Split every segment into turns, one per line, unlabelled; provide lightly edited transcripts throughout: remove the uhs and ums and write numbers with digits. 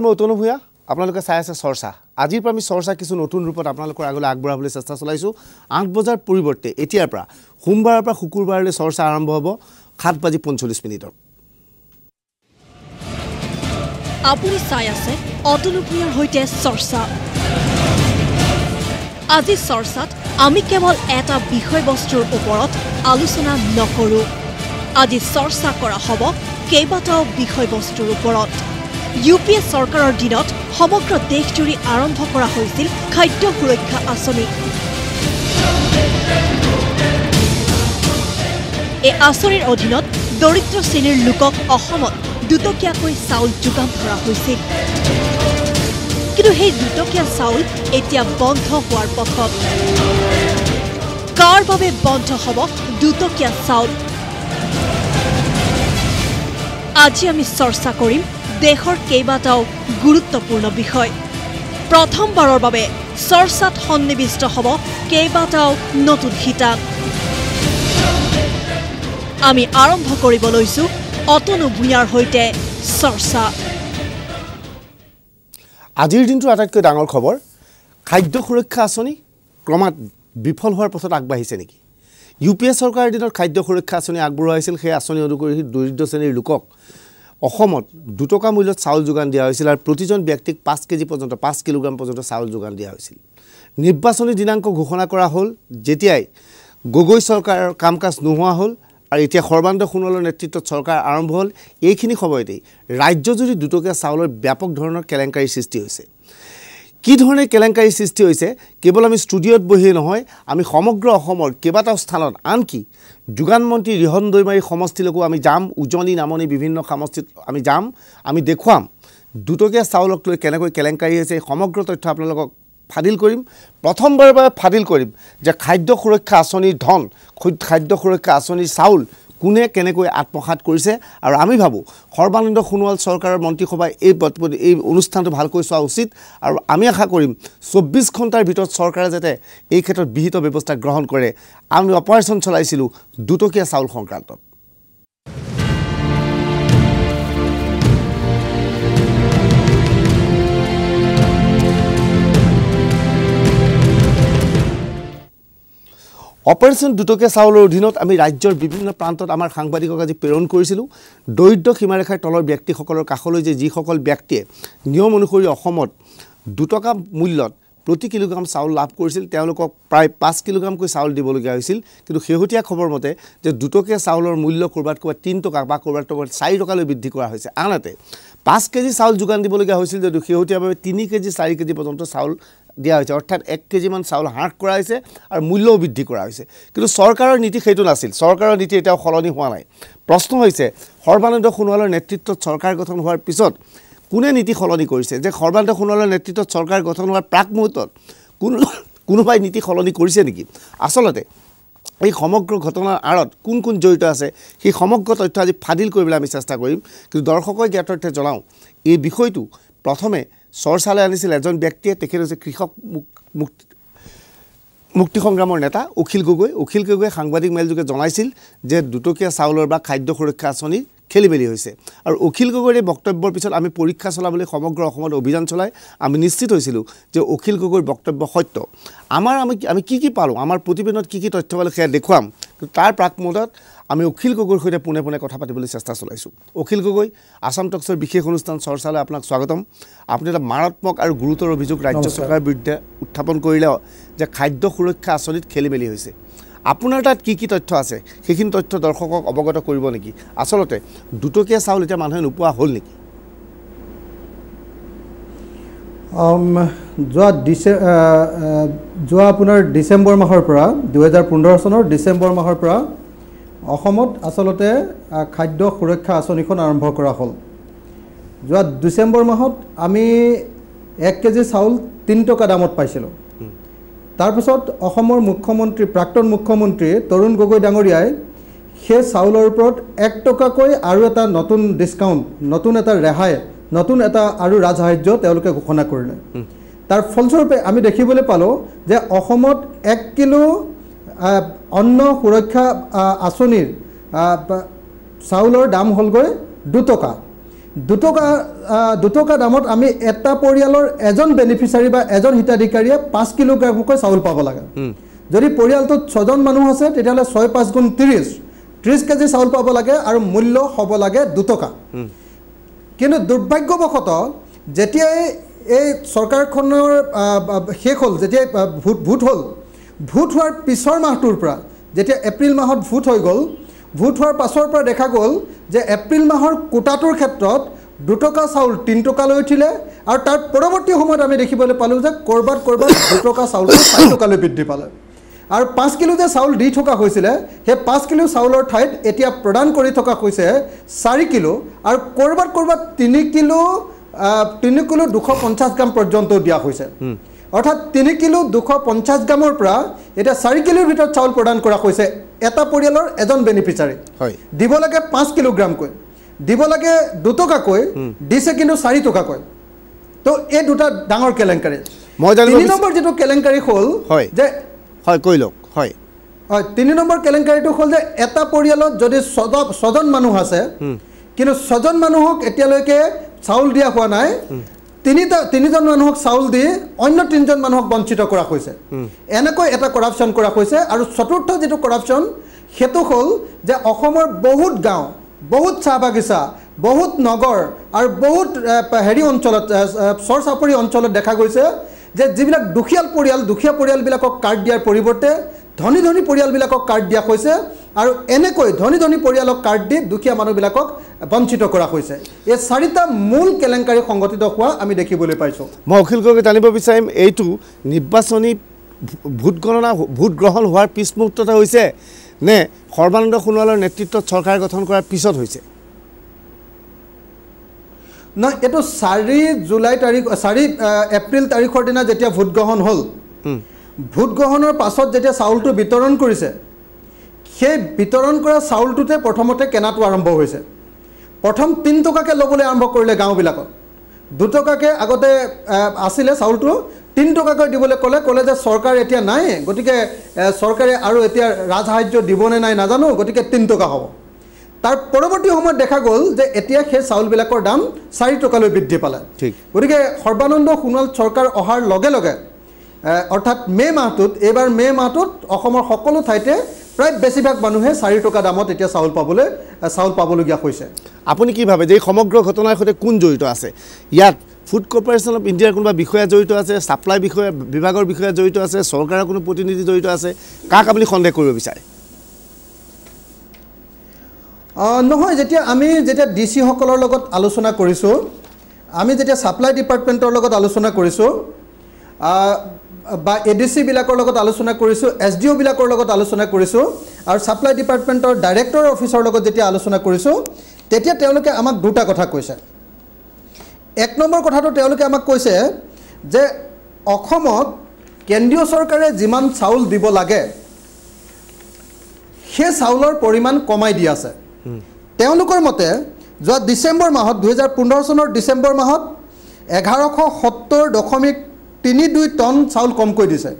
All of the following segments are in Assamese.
মই অতনু ভূঞা আপোনালোকে চাই আছে চৰ্চা আজিৰ পৰা আমি চৰ্চা কিছু নতুন ৰূপত আপোনালোকৰ আগলৈ আগবঢ়াবলৈ চেষ্টা চলাইছোঁ ৮ বজাৰ পৰিৱৰ্তে এতিয়াৰ পৰা সোমবাৰৰ পৰা শুকুৰবাৰলৈ চৰ্চা আৰম্ভ হ'ব ৭:৪৫
আপুনি চাই আছে অতনু ভূঞাৰ সৈতে চৰ্চা আজি চৰ্চাত আমি কেৱল এটা বিষয়বস্তুৰ ওপৰত আলোচনা নকৰোঁ আজি চৰ্চা কৰা হ'ব কেইবাটাও বিষয়বস্তুৰ ওপৰত ইউপিএ চৰকাৰৰ দিনত সমগ্ৰ দেশজুৰি আৰম্ভ কৰা হৈছিল খাদ্য সুৰক্ষা আঁচনি এই আঁচনিৰ অধীনত দৰিদ্ৰ শ্ৰেণীৰ লোকক অসমত দুটকীয়াকৈ চাউল যোগান ধৰা হৈছিল কিন্তু সেই দুটকীয়া চাউল এতিয়া বন্ধ হোৱাৰ পথত কাৰ বাবে বন্ধ হ'ব দুটকীয়া চাউল আজি আমি চৰ্চা কৰিম দেশৰ কেইবাটাও গুৰুত্বপূৰ্ণ বিষয় প্ৰথমবাৰৰ বাবে চৰ্চাত সন্নিৱিষ্ট হ'ব কেইবাটাও নতুন শিতান আমি আৰম্ভ কৰিব লৈছো অতনু ভূঞাৰ সৈতে চৰ্চা
আজিৰ দিনটো আটাইতকৈ ডাঙৰ খবৰ খাদ্য সুৰক্ষা আঁচনি ক্ৰমাৎ বিফল হোৱাৰ পথত আগবাঢ়িছে নেকি ইউপিএ চৰকাৰৰ দিনত খাদ্য সুৰক্ষা আঁচনি আগবঢ়োৱা হৈছিল সেই আঁচনি অনুসৰি দৰিদ্ৰ শ্ৰেণীৰ লোকক অসমত ২ টকা মূল্যত চাউল যোগান দিয়া হৈছিল আৰু প্ৰতিজন ব্যক্তিক ৫ কেজি পৰ্যন্ত ৫ কিলোগ্ৰাম পৰ্যন্ত চাউল যোগান দিয়া হৈছিল নিৰ্বাচনী দিনাংক ঘোষণা কৰা হ'ল যেতিয়াই গগৈ চৰকাৰৰ কাম কাজ নোহোৱা হ'ল আৰু এতিয়া সৰ্বানন্দ সোণোৱালৰ নেতৃত্বত চৰকাৰ আৰম্ভ হ'ল এইখিনি সময়তেই ৰাজ্যজুৰি দুটকীয়া চাউলৰ ব্যাপক ধৰণৰ কেলেংকাৰীৰ সৃষ্টি হৈছে কি ধৰণে কেলেংকাৰীৰ সৃষ্টি হৈছে কেৱল আমি ষ্টুডিঅ'ত বহিয়ে নহয় আমি সমগ্ৰ অসমৰ কেইবাটাও স্থানত আনকি যোগান মন্ত্ৰী ৰিহন দৈমাৰী সমষ্টিলৈকো আমি যাম উজনি নামনি বিভিন্ন সমষ্টিত আমি যাম আমি দেখুৱাম দুটকীয়া চাউলক লৈ কেনেকৈ কেলেংকাৰী হৈছে সমগ্ৰ তথ্য আপোনালোকক ফাদিল কৰিম প্ৰথমবাৰৰ বাবে ফাদিল কৰিম যে খাদ্য সুৰক্ষা আঁচনিৰ ধন খাদ্য সুৰক্ষা আঁচনিৰ চাউল কোনে কেনেকৈ আত্মসাৎ কৰিছে আৰু আমি ভাবোঁ সৰ্বানন্দ সোণোৱাল চৰকাৰৰ মন্ত্ৰীসভাই এই অনুষ্ঠানটো ভালকৈ চোৱা উচিত আৰু আমি আশা কৰিম ২৪ ঘণ্টাৰ ভিতৰত চৰকাৰে যাতে এই ক্ষেত্ৰত বিহিত ব্যৱস্থা গ্ৰহণ কৰে আমি অপাৰেশ্যন চলাইছিলোঁ দুটকীয়া চাউল সংক্ৰান্তত অপাৰেশ্যন দুটকীয়া চাউলৰ অধীনত আমি ৰাজ্যৰ বিভিন্ন প্ৰান্তত আমাৰ সাংবাদিকক আজি প্ৰেৰণ কৰিছিলোঁ দৰিদ্ৰ সীমাৰেখাৰ তলৰ ব্যক্তিসকলৰ কাষলৈ যে যিসকল ব্যক্তিয়ে নিয়ম অনুসৰি অসমত ২ টকা মূল্যত প্ৰতি কিলোগ্ৰাম চাউল লাভ কৰিছিল তেওঁলোকক প্ৰায় ৫ কিলোগ্ৰামকৈ চাউল দিবলগীয়া হৈছিল কিন্তু শেহতীয়া খবৰ মতে যে দুটকীয়া চাউলৰ মূল্য ক'ৰবাত ৩ টকা বা ক'ৰবাত ৪ টকালৈ বৃদ্ধি কৰা হৈছে আনহাতে ৫ কেজি চাউল যোগান দিবলগীয়া হৈছিল যদিও শেহতীয়াভাৱে ৩ কেজি ৪ কেজি পৰ্যন্ত চাউল দিয়া হৈছে অৰ্থাৎ ১ কেজিমান চাউল হ্ৰাস কৰা হৈছে আৰু মূল্যও বৃদ্ধি কৰা হৈছে কিন্তু চৰকাৰৰ নীতি সেইটো নাছিল চৰকাৰৰ নীতি এতিয়াও সলনি হোৱা নাই প্ৰশ্ন হৈছে সৰ্বানন্দ সোণোৱালৰ নেতৃত্বত চৰকাৰ গঠন হোৱাৰ পিছত কোনে নীতি সলনি কৰিছে যে সৰ্বানন্দ সোণোৱালৰ নেতৃত্বত চৰকাৰ গঠন হোৱাৰ প্ৰাক মুহূৰ্তত কোনোবাই নীতি সলনি কৰিছে নেকি আচলতে এই সমগ্ৰ ঘটনাৰ আঁৰত কোন কোন জড়িত আছে সেই সমগ্ৰ তথ্য আজি ফাদিল কৰিবলৈ আমি চেষ্টা কৰিম কিন্তু দৰ্শকক জ্ঞাতাৰ্থে জনাওঁ এই বিষয়টো প্ৰথমে চৰ্চালৈ আনিছিল এজন ব্যক্তিয়ে তেখেত হৈছে কৃষক মুক্তি সংগ্ৰামৰ নেতা অখিল গগৈ সাংবাদিক মেলযোগে জনাইছিল যে দুটকীয়া চাউলৰ বা খাদ্য সুৰক্ষা আঁচনি খেলিমেলি হৈছে আৰু অখিল গগৈৰ এই বক্তব্যৰ পিছত আমি পৰীক্ষা চলাবলৈ সমগ্ৰ অসমত অভিযান চলাই আমি নিশ্চিত হৈছিলোঁ যে অখিল গগৈৰ বক্তব্য সত্য আমি কি পালোঁ আমাৰ প্ৰতিবেদনত কি তথ্য পালোঁ সেয়া দেখুৱাম কিন্তু তাৰ প্ৰাক মুহূৰ্তত আমি অখিল গগৈৰ সৈতে পোনে পোনে কথা পাতিবলৈ চেষ্টা চলাইছোঁ অখিল গগৈ আসাম টক্সৰ বিশেষ অনুষ্ঠান চৰ্চালৈ আপোনাক স্বাগতম আপুনি এটা মাৰাত্মক আৰু গুৰুতৰ অভিযোগ ৰাজ্য চৰকাৰৰ বিৰুদ্ধে উত্থাপন কৰিলে যে খাদ্য সুৰক্ষা আঁচনিত খেলিমেলি হৈছে আপোনাৰ তাত কি তথ্য আছে সেইখিনি তথ্য দৰ্শকক অৱগত কৰিব নেকি আচলতে দুটকীয়া চাউল এতিয়া মানুহে নোপোৱা হ'ল নেকি
যোৱা আপোনাৰ ডিচেম্বৰ মাহৰ পৰা ২০১৫ চনৰ ডিচেম্বৰ মাহৰ পৰা অসমত আচলতে খাদ্য সুৰক্ষা আঁচনিখন আৰম্ভ কৰা হ'ল যোৱা ডিচেম্বৰ মাহত আমি ১ কেজি চাউল ৩ টকা দামত পাইছিলোঁ তাৰপিছত অসমৰ মুখ্যমন্ত্ৰী প্ৰাক্তন মুখ্যমন্ত্ৰী তৰুণ গগৈ ডাঙৰীয়াই সেই চাউলৰ ওপৰত ১ টকাকৈ আৰু এটা নতুন ডিছকাউণ্ট নতুন এটা ৰেহাই নতুন এটা আৰু ৰাজসাহায্য তেওঁলোকে ঘোষণা কৰিলে তাৰ ফলস্বৰূপে আমি দেখিবলৈ পালোঁ যে অসমত ১ কিলো অন্ন সুৰক্ষা আঁচনিৰ চাউলৰ দাম হ'লগৈ ২ টকা 2 টকা দামত আমি এটা পৰিয়ালৰ এজন বেনিফিচিয়াৰী বা এজন হিতাধিকাৰীয়ে 5 কিলোগ্ৰামকৈ চাউল পাব লাগে যদি পৰিয়ালটোত 6 জন মানুহ আছে তেতিয়াহ'লে 6 গুণ 30 কেজি চাউল পাব লাগে আৰু মূল্য হ'ব লাগে 2 টকা কিন্তু দুৰ্ভাগ্যবশতঃ যেতিয়া এই চৰকাৰখনৰ শেষ হ'ল যেতিয়া ভোট হোৱাৰ পিছৰ মাহটোৰ পৰা যেতিয়া এপ্ৰিল মাহত ভোট হৈ গ'ল ভোট হোৱাৰ পাছৰ পৰা দেখা গ'ল যে এপ্ৰিল মাহৰ কোটাটোৰ ক্ষেত্ৰত 2 টকা চাউল 3 টকালৈ উঠিলে আৰু তাৰ পৰৱৰ্তী সময়ত আমি দেখিবলৈ পালোঁ যে কৰবাত 2 টকা চাউল 4 টকালৈ বৃদ্ধি পালে আৰু 5 কিলো যে চাউল দি থকা হৈছিলে সেই 5 কিলো চাউলৰ ঠাইত এতিয়া প্ৰদান কৰি থকা হৈছে 4 কিলো আৰু কৰবাত 3 কিলো 250 গ্ৰাম পৰ্যন্ত দিয়া হৈছে অৰ্থাৎ 3 কিলো 250 গ্ৰামৰ পৰা এটা 4 কিলোৰ ভিতৰত চাউল প্ৰদান কৰা হৈছে এটা পৰিয়ালৰ এজন বেনিফিচিয়াৰী হয় দিব লাগে 5 কিলোগ্ৰাম কৈ দিব লাগে 2 টকা কৈ দিছে কিন্তু 4 টকা কৈ তো এই দুটা ডাঙৰ কেলেংকাৰী মই জানিব 3 নম্বৰ যেটো কেলেংকাৰী হ'ল যে
হয় কৈ লওক হয়
3 নম্বৰ কেলেংকাৰীটো হ'ল যে এটা পৰিয়ালত যদি 6 জন মানুহ আছে কিন্তু 6 জন মানুহক এতিয়ালৈকে চাউল দিয়া হোৱা নাই তিনিজন মানুহক চাউল দি অন্য 3 জন মানুহক বঞ্চিত কৰা হৈছে এনেকৈ এটা কৰাপচন কৰা হৈছে আৰু চতুৰ্থ যেটো কৰাপচন হেতু হ'ল যে অসমৰ বহুত গাঁও বহুত চাহ বাগিচা বহুত নগৰ আৰু বহুত হেৰি অঞ্চলত চৰচাপৰি অঞ্চলত দেখা গৈছে যে যিবিলাক দুখীয়া পৰিয়ালবিলাকক কাৰ্ড দিয়াৰ পৰিৱৰ্তে ধনী পৰিয়ালবিলাকক কাৰ্ড দিয়া হৈছে আৰু এনেকৈ ধনী পৰিয়ালক কাৰ্ড দি দুখীয়া মানুহবিলাকক বঞ্চিত কৰা হৈছে এই 4টা মূল কেলেংকাৰী সংগঠিত হোৱা আমি দেখিবলৈ পাইছোঁ
মই অখিল গগৈ জানিব বিচাৰিম এইটো নিৰ্বাচনী ভোট গ্ৰহণ হোৱাৰ পিছ মুহূৰ্ততে হৈছে নে সৰ্বানন্দ সোণোৱালৰ নেতৃত্বত চৰকাৰ গঠন কৰাৰ পিছত হৈছে
না এটো 4 এপ্ৰিল তাৰিখৰ দিনা যেতিয়া ভোট গ্ৰহণ হ'ল ভোট গ্ৰহণৰ পাছত যেতিয়া চাউলটো বিতৰণ কৰিছে সেই বিতৰণ কৰা চাউলটোতে প্ৰথমতে কেনাটো আৰম্ভ হৈছে প্ৰথম 3 টকাকে ল'বলৈ আৰম্ভ কৰিলে গাঁওবিলাকত 2 টকাকে আগতে আছিলে চাউলটো 3 টকাকৈ দিবলৈ ক'লে যে চৰকাৰ এতিয়া নাই গতিকে চৰকাৰে আৰু এতিয়া ৰাজসাহায্য দিবনে নাই নাজানো গতিকে 3 টকা হ'ব তাৰ পৰৱৰ্তী সময়ত দেখা গ'ল যে এতিয়া সেই চাউলবিলাকৰ দাম 4 টকালৈ বৃদ্ধি পালে
ঠিক
গতিকে সৰ্বানন্দ সোণোৱাল চৰকাৰ অহাৰ লগে লগে অৰ্থাৎ এইবাৰ মে মাহটোত অসমৰ সকলো ঠাইতে প্ৰায় বেছিভাগ মানুহে 4 টকা দামত এতিয়া চাউল পাবলগীয়া হৈছে
আপুনি কি ভাবে যে এই সমগ্ৰ ঘটনাৰ সৈতে কোন জড়িত আছে ইয়াত ফুড কৰ্পোৰেশ্যন অফ ইণ্ডিয়াৰ কোনোবা বিষয়া জড়িত আছে সাপ্লাই বিভাগৰ বিষয়া জড়িত আছে চৰকাৰৰ কোনো প্ৰতিনিধি জড়িত আছে কাক আপুনি সন্দেহ কৰিব বিচাৰে
নহয় আমি যেতিয়া ডিসি সকলৰ লগত আলোচনা কৰিছো আমি যেতিয়া সাপ্লাই ডিপাৰ্টমেণ্টৰ লগত আলোচনা কৰিছো বা এডিসি বিলাকৰ লগত আলোচনা কৰিছো এসডিও বিলাকৰ লগত আলোচনা কৰিছো আৰু সাপ্লাই ডিপাৰ্টমেণ্টৰ ডাইৰেক্টৰ অফিচৰ লগত যেতিয়া আলোচনা কৰিছো তেতিয়া তেওঁলোকে আমাক দুটা কথা কৈছে এক নম্বৰ কথাটো তেওঁলোকে আমাক কৈছে যে অসমত কেন্দ্ৰীয় চৰকাৰে যিমান চাউল দিব লাগে সেই চাউলৰ পৰিমাণ কমাই দি আছে তেওঁলোকৰ মতে যোৱা ডিসেম্বৰ মাহত 2015 চনৰ ডিসেম্বৰ মাহত 1170.32 টন চাউল কমকৈ দিছে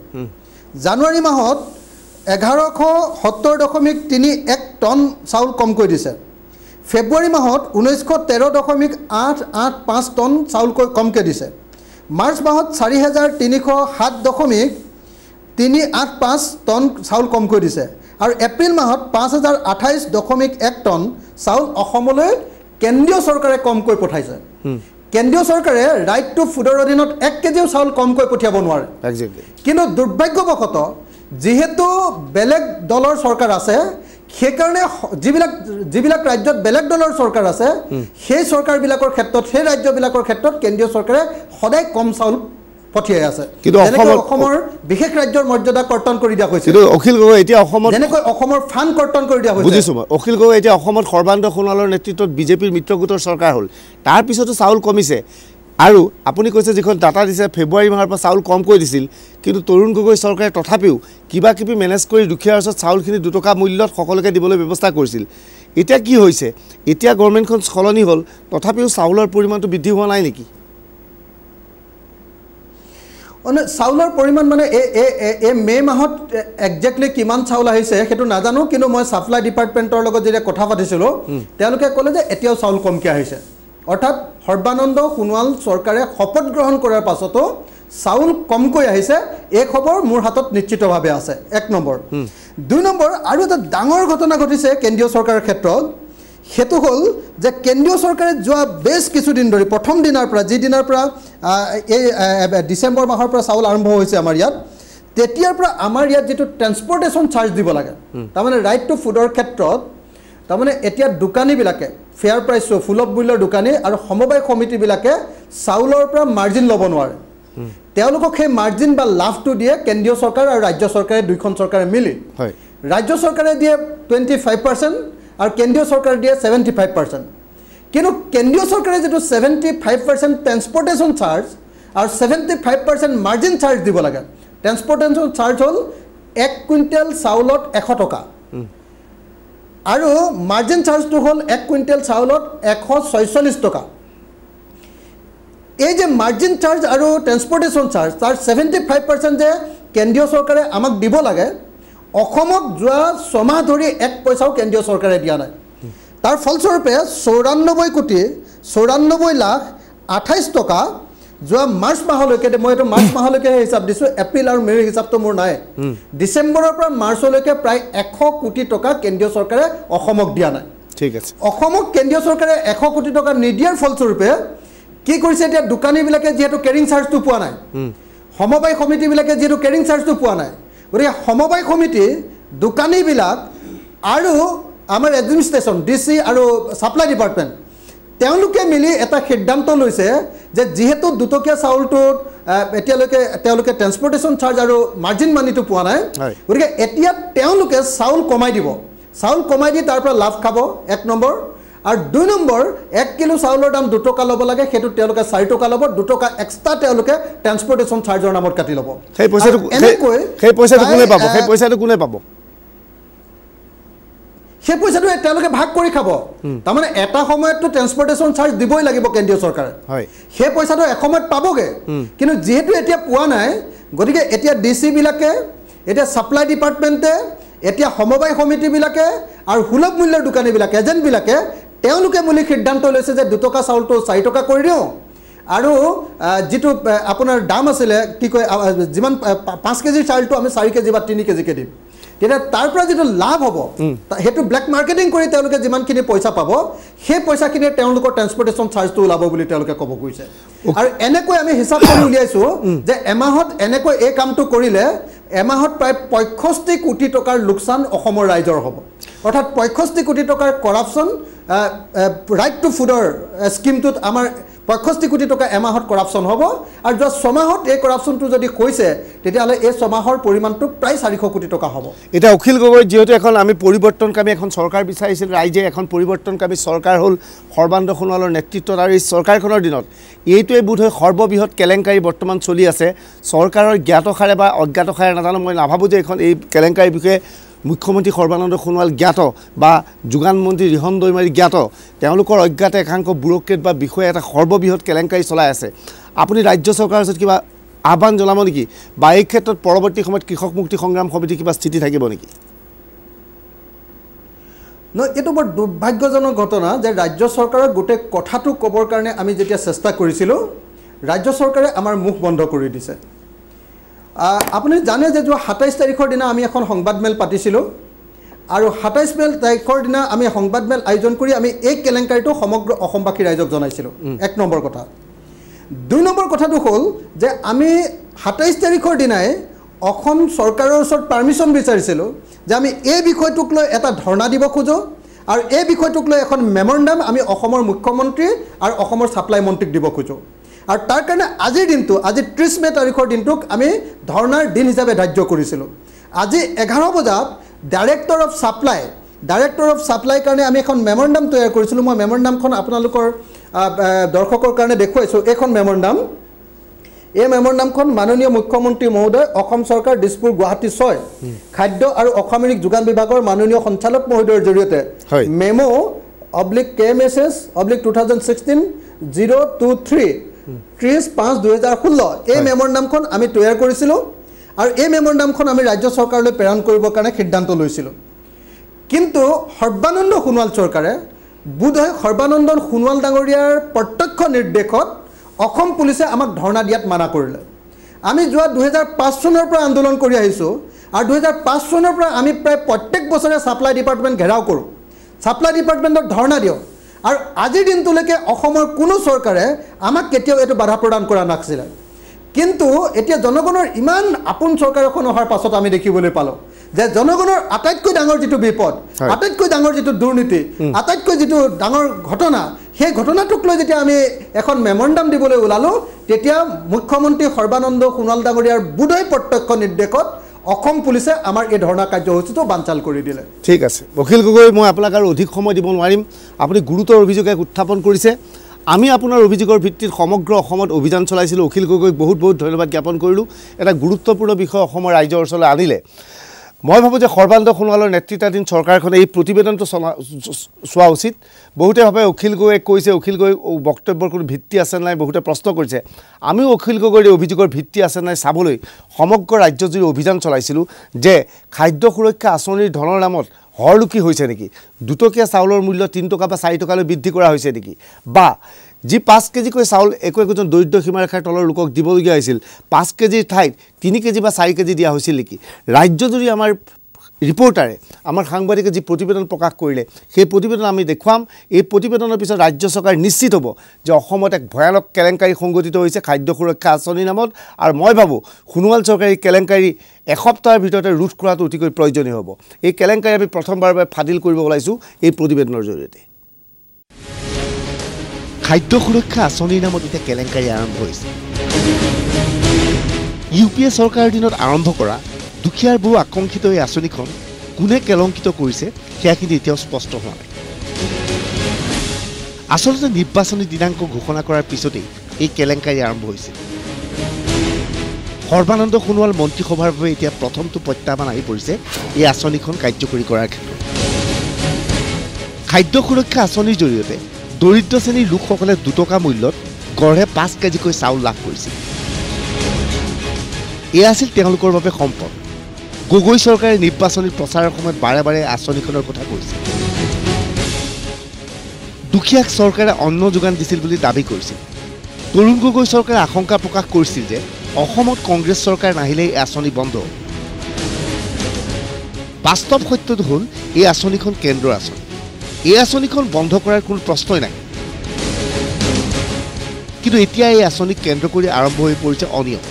জানুৱাৰী মাহত 1170.31 টন চাউল কমকৈ দিছে ফেব্ৰুৱাৰী মাহত 1913.885 টন চাউল কমকৈ দিছে মাৰ্চ মাহত 4307.385 টন চাউল কমকৈ দিছে আৰু এপ্ৰিল মাহত 5028.1 টন চাউল অসমলৈ কেন্দ্ৰীয় চৰকাৰে কমকৈ পঠাইছে কেন্দ্ৰীয় চৰকাৰে ৰাইট টু ফুডৰ অধীনত 1 কেজিও চাউল কমকৈ পঠিয়াব নোৱাৰে কিন্তু দুৰ্ভাগ্যবশতঃ যেহেতু বেলেগ দলৰ চৰকাৰ আছে সেইকাৰণে যিবিলাক ৰাজ্যত বেলেগ দলৰ চৰকাৰ আছে সেই চৰকাৰবিলাকৰ ক্ষেত্ৰত সেই ৰাজ্যবিলাকৰ ক্ষেত্ৰত কেন্দ্ৰীয় চৰকাৰে সদায় কম চাউল পঠিয়াই আছে
কিন্তু
অসমৰ বিশেষ ৰাজ্যৰ মৰ্যাদা কৰ্তন কৰি দিয়া হৈছে
কিন্তু অখিল গগৈ এতিয়া অসমত
যেনেকৈ অসমৰ ফাণ্ড কৰ্তন কৰি দিয়া হৈছে
বুজিছো অখিল গগৈ এতিয়া অসমত সৰ্বানন্দ সোণোৱালৰ নেতৃত্বত বিজেপিৰ মিত্ৰগোটৰ চৰকাৰ হ'ল তাৰ পিছতো চাউল কমিছে আৰু আপুনি কৈছে যিখন ডাটা দিছে ফেব্ৰুৱাৰী মাহৰ পৰা চাউল কমকৈ দিছিল কিন্তু তৰুণ গগৈ চৰকাৰে তথাপিও কিবা কিবি মেনেজ কৰি দুখীয়াৰ ওচৰত চাউলখিনি 2 টকা মূল্যত সকলোকে দিবলৈ ব্যৱস্থা কৰিছিল এতিয়া কি হৈছে এতিয়া গভৰ্ণমেণ্টখন সলনি হ'ল তথাপিও চাউলৰ পৰিমাণটো বৃদ্ধি হোৱা নাই নেকি
চাউলৰ পৰিমাণ মানে এই মে মাহত একজেক্টলি কিমান চাউল আহিছে সেইটো নাজানো কিন্তু মই সাপ্লাই ডিপাৰ্টমেণ্টৰ লগত যেতিয়া কথা পাতিছিলোঁ তেওঁলোকে ক'লে যে এতিয়াও চাউল কমকৈ আহিছে অৰ্থাৎ সৰ্বানন্দ সোণোৱাল চৰকাৰে শপত গ্ৰহণ কৰাৰ পাছতো চাউল কমকৈ আহিছে এই খবৰ মোৰ হাতত নিশ্চিতভাৱে আছে 1 নম্বৰ 2 নম্বৰ আৰু এটা ডাঙৰ ঘটনা ঘটিছে কেন্দ্ৰীয় চৰকাৰৰ ক্ষেত্ৰত হেতু হল যে কেন্দ্ৰীয় চৰকাৰে যোৱা বেছ কিছুদিন ধৰি প্ৰথম দিনৰ পৰা যি দিনৰ পৰা এই ডিসেম্বৰ মাহৰ পৰা চাউল আৰম্ভ হৈছে আমাৰ ইয়াত তেতিয়াৰ পৰা আমাৰ ইয়াত যেটো ট্ৰান্সপোৰ্টেশন চাৰ্জ দিব লাগে তাৰমানে ৰাইট টু ফুডৰ ক্ষেত্ৰত তাৰমানে এতিয়া দোকানী বিলাকে ফেয়াৰ প্ৰাইস সুলভ মূল্যৰ দোকানী আৰু সমবায় সমিতি বিলাকে চাউলৰ পৰা মাৰ্জিন ল'ব নোৱাৰে তেওঁলোকক সেই মাৰ্জিন বা লাভটো দিয়ে কেন্দ্ৰীয় চৰকাৰ আৰু ৰাজ্য চৰকাৰে দুইখন চৰকাৰে মিলি হয় ৰাজ্য চৰকাৰে দিয়ে 25% আৰু কেন্দ্ৰীয় চৰকাৰে দিয়ে 75% কিন্তু কেন্দ্ৰীয় চৰকাৰে যেটো 75% ট্ৰান্সপোৰ্টেশন চাৰ্জ আৰু 75% মাৰ্জিন চাৰ্জ দিব লাগে ট্ৰান্সপোৰ্টেশন চাৰ্জ হল 1 কুইণ্টেল চাউলত 100 টকা আৰু মাৰ্জিন চাৰ্জটো হল 1 কুইণ্টেল চাউলত 146 টকা এই যে মাৰ্জিন চাৰ্জ আৰু ট্ৰান্সপোৰ্টেশন চাৰ্জ তাৰ 75% যে কেন্দ্ৰীয় চৰকাৰে আমাক দিব লাগে অসমক যোৱা সমাহ ধৰি 1 পইচাও কেন্দ্ৰীয় চৰকাৰে দিয়া নাই তাৰ ফলস্বৰূপে 94 লাখ 28 টকা যোৱা মাৰ্চ মাহলৈকে মই এটা মাৰ্চ মাহলৈকে হিচাপ দিছো এপ্ৰিল আৰু মেৰ হিচাপটো মোৰ নাই ডিসেম্বৰৰ পৰা মাৰ্চলৈকে প্ৰায় 100 কোটি টকা কেন্দ্ৰীয় চৰকাৰে অসমক দিয়া নাই
ঠিক আছে
অসমক কেন্দ্ৰীয় চৰকাৰে 100 কোটি টকা নিদিয়াৰ ফলস্বৰূপে কি কৰিছে এতিয়া দোকানী বিলাকে যেহেতু কেৰিং চাৰ্জটো পোৱা নাই সমবায় সমিতি বিলাকে যেহেতু কেৰিং চাৰ্জটো পোৱা নাই গতিকে সমবায় সমিতি দোকানী বিলাক আৰু আমাৰ এডমিনিষ্ট্ৰেচন ডিসি আৰু সাপ্লাই ডিপাৰ্টমেন্ট তেওঁলোকে মিলি এটা সিদ্ধান্ত লৈছে যে যেহেতু দুটকীয়া চাউলটো এতিয়ালৈকে তেওঁলোকে ট্ৰান্সপোৰ্টেশন চাৰ্জ আৰু মাৰ্জিন মানিটো পোৱা নাই গতিকে এতিয়া তেওঁলোকে চাউল কমাই দিব চাউল কমাই দি তাৰ পৰা লাভ খাব 1 নম্বৰ আৰু 2 নম্বৰ 1 কিলো চাউলৰ দাম 2 টকা ল'ব লাগে হেতু তেওঁলোকে 4 টকা ল'ব 2 টকা এক্সট্ৰা তেওঁলোকে ট্ৰান্সপোৰ্টেশন চাৰ্জৰ নামত কাটি ল'ব
সেই পইচাটো কোনে পাব
সেই পইচাটো তেওঁলোকে ভাগ কৰি খাব তাৰমানে এটা সময়তটো ট্ৰান্সপোৰ্টেশন চাৰ্জ দিবই লাগিব কেন্দ্ৰীয় চৰকাৰে হয় সেই পইচাটো এসময়ত পাবগে কিন্তু যেহেতু এতিয়া পোৱা নাই গতিকে এতিয়া ডিসি বিলাকে এতিয়া সাপ্লাই ডিপাৰ্টমেন্টে এতিয়া সমবায় সমিতি বিলাকে আৰু সুলভ মূল্যৰ দোকানী বিলাকে এজেন্ট বিলাকে তেওঁলোকে মূলি সিদ্ধান্ত লৈছে যে 2 টকা চাউলটো 4 টকা কৰি দিও আৰু যেটো আপোনাৰ দাম আছিল কি কয় যিমান 5 কেজি চাউলটো আমি 4 কেজি বা 3 কেজি কে দিম তেতিয়া তাৰ পৰা যেটো লাভ হ'ব হেতু ব্ল্যাক মাৰ্কেটিং কৰি তেওঁলোকে যিমানখিনি পইচা পাব সেই পইচাখিনি তেওঁলোকৰ ট্ৰান্সপোৰ্টেশন চাৰ্জটো ওলাব বুলি তেওঁলোকে ক'ব কৈছে আৰু এনেকৈ আমি হিচাপ কৰি উলিয়াইছো যে এমাহত এনেকৈ এই কামটো কৰিলে এমাহত প্ৰায় 65 কোটি টকাৰ লোকসান অসমৰ ৰাইজৰ হ'ব অৰ্থাৎ 65 কোটি টকাৰ কৰাপচন ৰাইট টু ফুডৰ স্কিমটোত আমাৰ 65 কোটি টকা এমাহত কৰাপচন হ'ব আৰু যোৱা সমাহত এই কৰাপচনটো যদি কৈছে তেতিয়ালে এই সমাহৰ পৰিমাণটো প্ৰায় 400 কোটি টকা হ'ব
এটা অখিল গগৈ যেহেতু এখন আমি পৰিৱৰ্তনকামী এখন চৰকাৰ বিচাৰিছিল ৰাইজে এখন পৰিৱৰ্তনকামী চৰকাৰ হল সৰ্বানন্দ সোণোৱালৰ নেতৃত্বত আৰু এই চৰকাৰখনৰ দিনত এইটোৱে বোধহয় সৰ্ববৃহৎ কেলেংকাৰী বৰ্তমান চলি আছে চৰকাৰৰ জ্ঞাতসাৰে বা অজ্ঞাতসাৰে নাজানো মই নাভাবো যে এখন এই কেলেংকাৰীৰ বিষয়ে মুখ্যমন্ত্ৰী সৰ্বানন্দ সোণোৱাল জ্ঞাত বা যোগান মন্ত্ৰী ৰিহন দৈমাৰী জ্ঞাত তেওঁলোকৰ অজ্ঞাত একাংশ ব্যুৰ'ক্ৰেট বা বিষয়ে এটা সৰ্ববৃহৎ কেলেংকাৰী চলাই আছে আপুনি ৰাজ্য চৰকাৰৰ ওচৰত কিবা আহ্বান জনাব নেকি বা এই ক্ষেত্ৰত পৰৱৰ্তী সময়ত কৃষক মুক্তি সংগ্ৰাম সমিতি কিবা স্থিতি থাকিব নেকি
এটো বৰ দুৰ্ভাগ্যজনক ঘটনা যে ৰাজ্য চৰকাৰৰ গোটে কথাটো কবৰ কাৰণে আমি যেতিয়া চেষ্টা কৰিছিলো ৰাজ্য চৰকাৰে আমাৰ মুখ বন্ধ কৰি দিছে আপুনি জানে যে 27 তাৰিখৰ দিনা আমি এখন সংবাদমেল পাতিছিলো আৰু 27 তাৰিখৰ দিনা আমি সংবাদমেল আয়োজন কৰি আমি এই কেলেংকাৰীটো সমগ্ৰ অসমবাসী ৰাইজক জনাইছিলো 1 নম্বৰ কথা 2 নম্বৰ কথাটো হ'ল যে আমি 27 তাৰিখৰ দিনাই অসম চৰকাৰৰ ওচৰত পাৰমিশন বিচাৰিছিলো যে আমি এই বিষয়টোক লৈ এটা ধৰ্ণা দিব খোজো আৰু এই বিষয়টোক লৈ এখন মেমৰেণ্ডাম আমি অসমৰ মুখ্যমন্ত্ৰী আৰু অসমৰ সাপ্লাই মন্ত্ৰীক দিব খোজো আৰু তাৰ কাৰণে আজিৰ দিনটো আজি 30 মে তাৰিখৰ দিনটোক আমি ধৰ্ণাৰ দিন হিচাপে ধাৰ্য কৰিছিলো আজি 11 বজাত ডাইৰেক্টৰ অফ সাপ্লাই কাৰণে আমি এখন মেমৰেণ্ডাম তৈয়াৰ কৰিছিলো মই মেমৰেণ্ডামখন আপোনালোকৰ দৰ্শকৰ কাৰণে দেখুৱাইছো এখন মেমৰেণ্ডাম এই মেমৰেণ্ডামখন মাননীয় মুখ্যমন্ত্ৰী মহোদয় অসম চৰকাৰ দিছপুৰ গুৱাহাটী 6 খাদ্য আৰু অসামৰিক যোগান বিভাগৰ মাননীয় সঞ্চালক মহোদয়ৰ জৰিয়তে মেমো/KMSS/2016 023 30/5/2016 এই মেমৰেণ্ডামখন আমি তৈয়াৰ কৰিছিলো আৰু এই মেমৰেণ্ডামখন আমি ৰাজ্য চৰকাৰলৈ প্ৰেৰণ কৰিবৰ কাৰণে সিদ্ধান্ত লৈছিলো কিন্তু সৰ্বানন্দ সোণোৱাল চৰকাৰে বোধহয় সৰ্বানন্দ সোণোৱাল ডাঙৰীয়াৰ প্ৰত্যক্ষ নিৰ্দেশত অসম পুলিচে আমাক ধৰ্ণা দিয়াত মানা কৰিলে আমি যোৱা 2005 চনৰ পৰা আন্দোলন কৰি আহিছোঁ আৰু 2005 চনৰ পৰা আমি প্ৰায় প্ৰত্যেক বছৰে সাপ্লাই ডিপাৰ্টমেণ্ট ঘেৰাও কৰোঁ সাপ্লাই ডিপাৰ্টমেণ্টত ধৰ্ণা দিওঁ আৰু আজিৰ দিনটোলৈকে অসমৰ কোনো চৰকাৰে আমাক কেতিয়াও এইটো বাধা প্ৰদান কৰা নাছিলে কিন্তু এতিয়া জনগণৰ ইমান আপোন চৰকাৰ এখন অহাৰ পাছত আমি দেখিবলৈ পালোঁ যে জনগণৰ আটাইতকৈ ডাঙৰ যিটো বিপদ আটাইতকৈ ডাঙৰ যিটো দুৰ্নীতি আটাইতকৈ যিটো ডাঙৰ ঘটনা সেই ঘটনাটোক লৈ যেতিয়া আমি এখন মেমৰেণ্ডাম দিবলৈ ওলালোঁ তেতিয়া মুখ্যমন্ত্ৰী সৰ্বানন্দ সোণোৱাল ডাঙৰীয়াৰ বোধহয় প্ৰত্যক্ষ নিৰ্দেশত অসম পুলিচে আমাৰ এই ধৰ্ণা কাৰ্যসূচীটো বানচাল কৰি দিলে
ঠিক আছে অখিল গগৈ মই আপোনাক আৰু অধিক সময় দিব নোৱাৰিম আপুনি গুৰুতৰ অভিযোগ উত্থাপন কৰিছে আমি আপোনাৰ অভিযোগৰ ভিত্তিত সমগ্ৰ অসমত অভিযান চলাইছিলোঁ অখিল গগৈক বহুত বহুত ধন্যবাদ জ্ঞাপন কৰিলোঁ এটা গুৰুত্বপূৰ্ণ বিষয় অসমৰ ৰাইজৰ ওচৰলৈ আনিলে মই ভাবোঁ যে সৰ্বানন্দ সোণোৱালৰ নেতৃত্বাধীন চৰকাৰখনে এই প্ৰতিবেদনটো চোৱা উচিত বহুতে ভাবে অখিল গগৈয়ে কৈছে অখিল গগৈ বক্তব্যৰ কোনো ভিত্তি আছে নাই বহুতে প্ৰশ্ন কৰিছে আমিও অখিল গগৈৰ অভিযোগৰ ভিত্তি আছে নাই চাবলৈ সমগ্ৰ ৰাজ্যজুৰি অভিযান চলাইছিলোঁ যে খাদ্য সুৰক্ষা আঁচনিৰ ধনৰ নামত হৰলুকি হৈছে নেকি 2 টকীয়া চাউলৰ মূল্য 3 টকা বা 4 টকালৈ বৃদ্ধি কৰা হৈছে নেকি বা যি 5 কেজিকৈ চাউল একোজন দৰিদ্ৰ সীমাৰেখাৰ তলৰ লোকক দিবলগীয়া হৈছিল 5 কেজিৰ ঠাইত 3 কেজি বা 4 কেজি দিয়া হৈছিল নেকি ৰাজ্যজুৰি আমাৰ ৰিপৰ্টাৰে আমাৰ সাংবাদিকে যি প্ৰতিবেদন প্ৰকাশ কৰিলে সেই প্ৰতিবেদন আমি দেখুৱাম এই প্ৰতিবেদনৰ পিছত ৰাজ্য চৰকাৰ নিশ্চিত হ'ব যে অসমত এক ভয়ানক কেলেংকাৰী সংঘটিত হৈছে খাদ্য সুৰক্ষা আঁচনিৰ নামত আৰু মই ভাবোঁ সোণোৱাল চৰকাৰী কেলেংকাৰী এসপ্তাহৰ ভিতৰতে ৰোধ কৰাটো অতিকৈ প্ৰয়োজনীয় হ'ব এই কেলেংকাৰী আমি প্ৰথমবাৰৰ বাবে ফাদিল কৰিব ওলাইছোঁ এই প্ৰতিবেদনৰ জৰিয়তে খাদ্য সুৰক্ষা আঁচনিৰ নামত এতিয়া কেলেংকাৰী আৰম্ভ হৈছে ইউপিএ চৰকাৰৰ দিনত আৰম্ভ কৰা দুখীয়াৰ বহু আকাংক্ষিত এই আঁচনিখন কোনে কেলংকিত কৰিছে সেয়া কিন্তু এতিয়াও স্পষ্ট হোৱা নাই আচলতে নিৰ্বাচনী দিনাংক ঘোষণা কৰাৰ পিছতেই এই কেলেংকাৰী আৰম্ভ হৈছিল সৰ্বানন্দ সোণোৱাল মন্ত্ৰীসভাৰ বাবে এতিয়া প্ৰথমটো প্ৰত্যাহ্বান আহি পৰিছে এই আঁচনিখন কাৰ্যকৰী কৰাৰ ক্ষেত্ৰত খাদ্য সুৰক্ষা আঁচনিৰ জৰিয়তে দৰিদ্ৰ শ্ৰেণীৰ লোকসকলে 2 টকা মূল্যত গড়ে 5 কেজিকৈ চাউল লাভ কৰিছিল এয়া আছিল তেওঁলোকৰ বাবে সম্পদ গগৈ চৰকাৰে নিৰ্বাচনী প্ৰচাৰৰ সময়ত বাৰে বাৰে আঁচনিখনৰ কথা কৈছিল দুখীয়াক চৰকাৰে অন্ন যোগান দিছিল বুলি দাবী কৰিছিল তৰুণ গগৈ চৰকাৰে আশংকা প্ৰকাশ কৰিছিল যে অসমত কংগ্ৰেছ চৰকাৰ নাহিলে এই আঁচনি বন্ধ বাস্তৱ সত্যটো হ'ল এই আঁচনিখন কেন্দ্ৰৰ আঁচনি এই আঁচনিখন বন্ধ কৰাৰ কোনো প্ৰশ্নই নাই কিন্তু এতিয়া এই আঁচনিক কেন্দ্ৰ কৰি আৰম্ভ হৈ পৰিছে অনিয়ম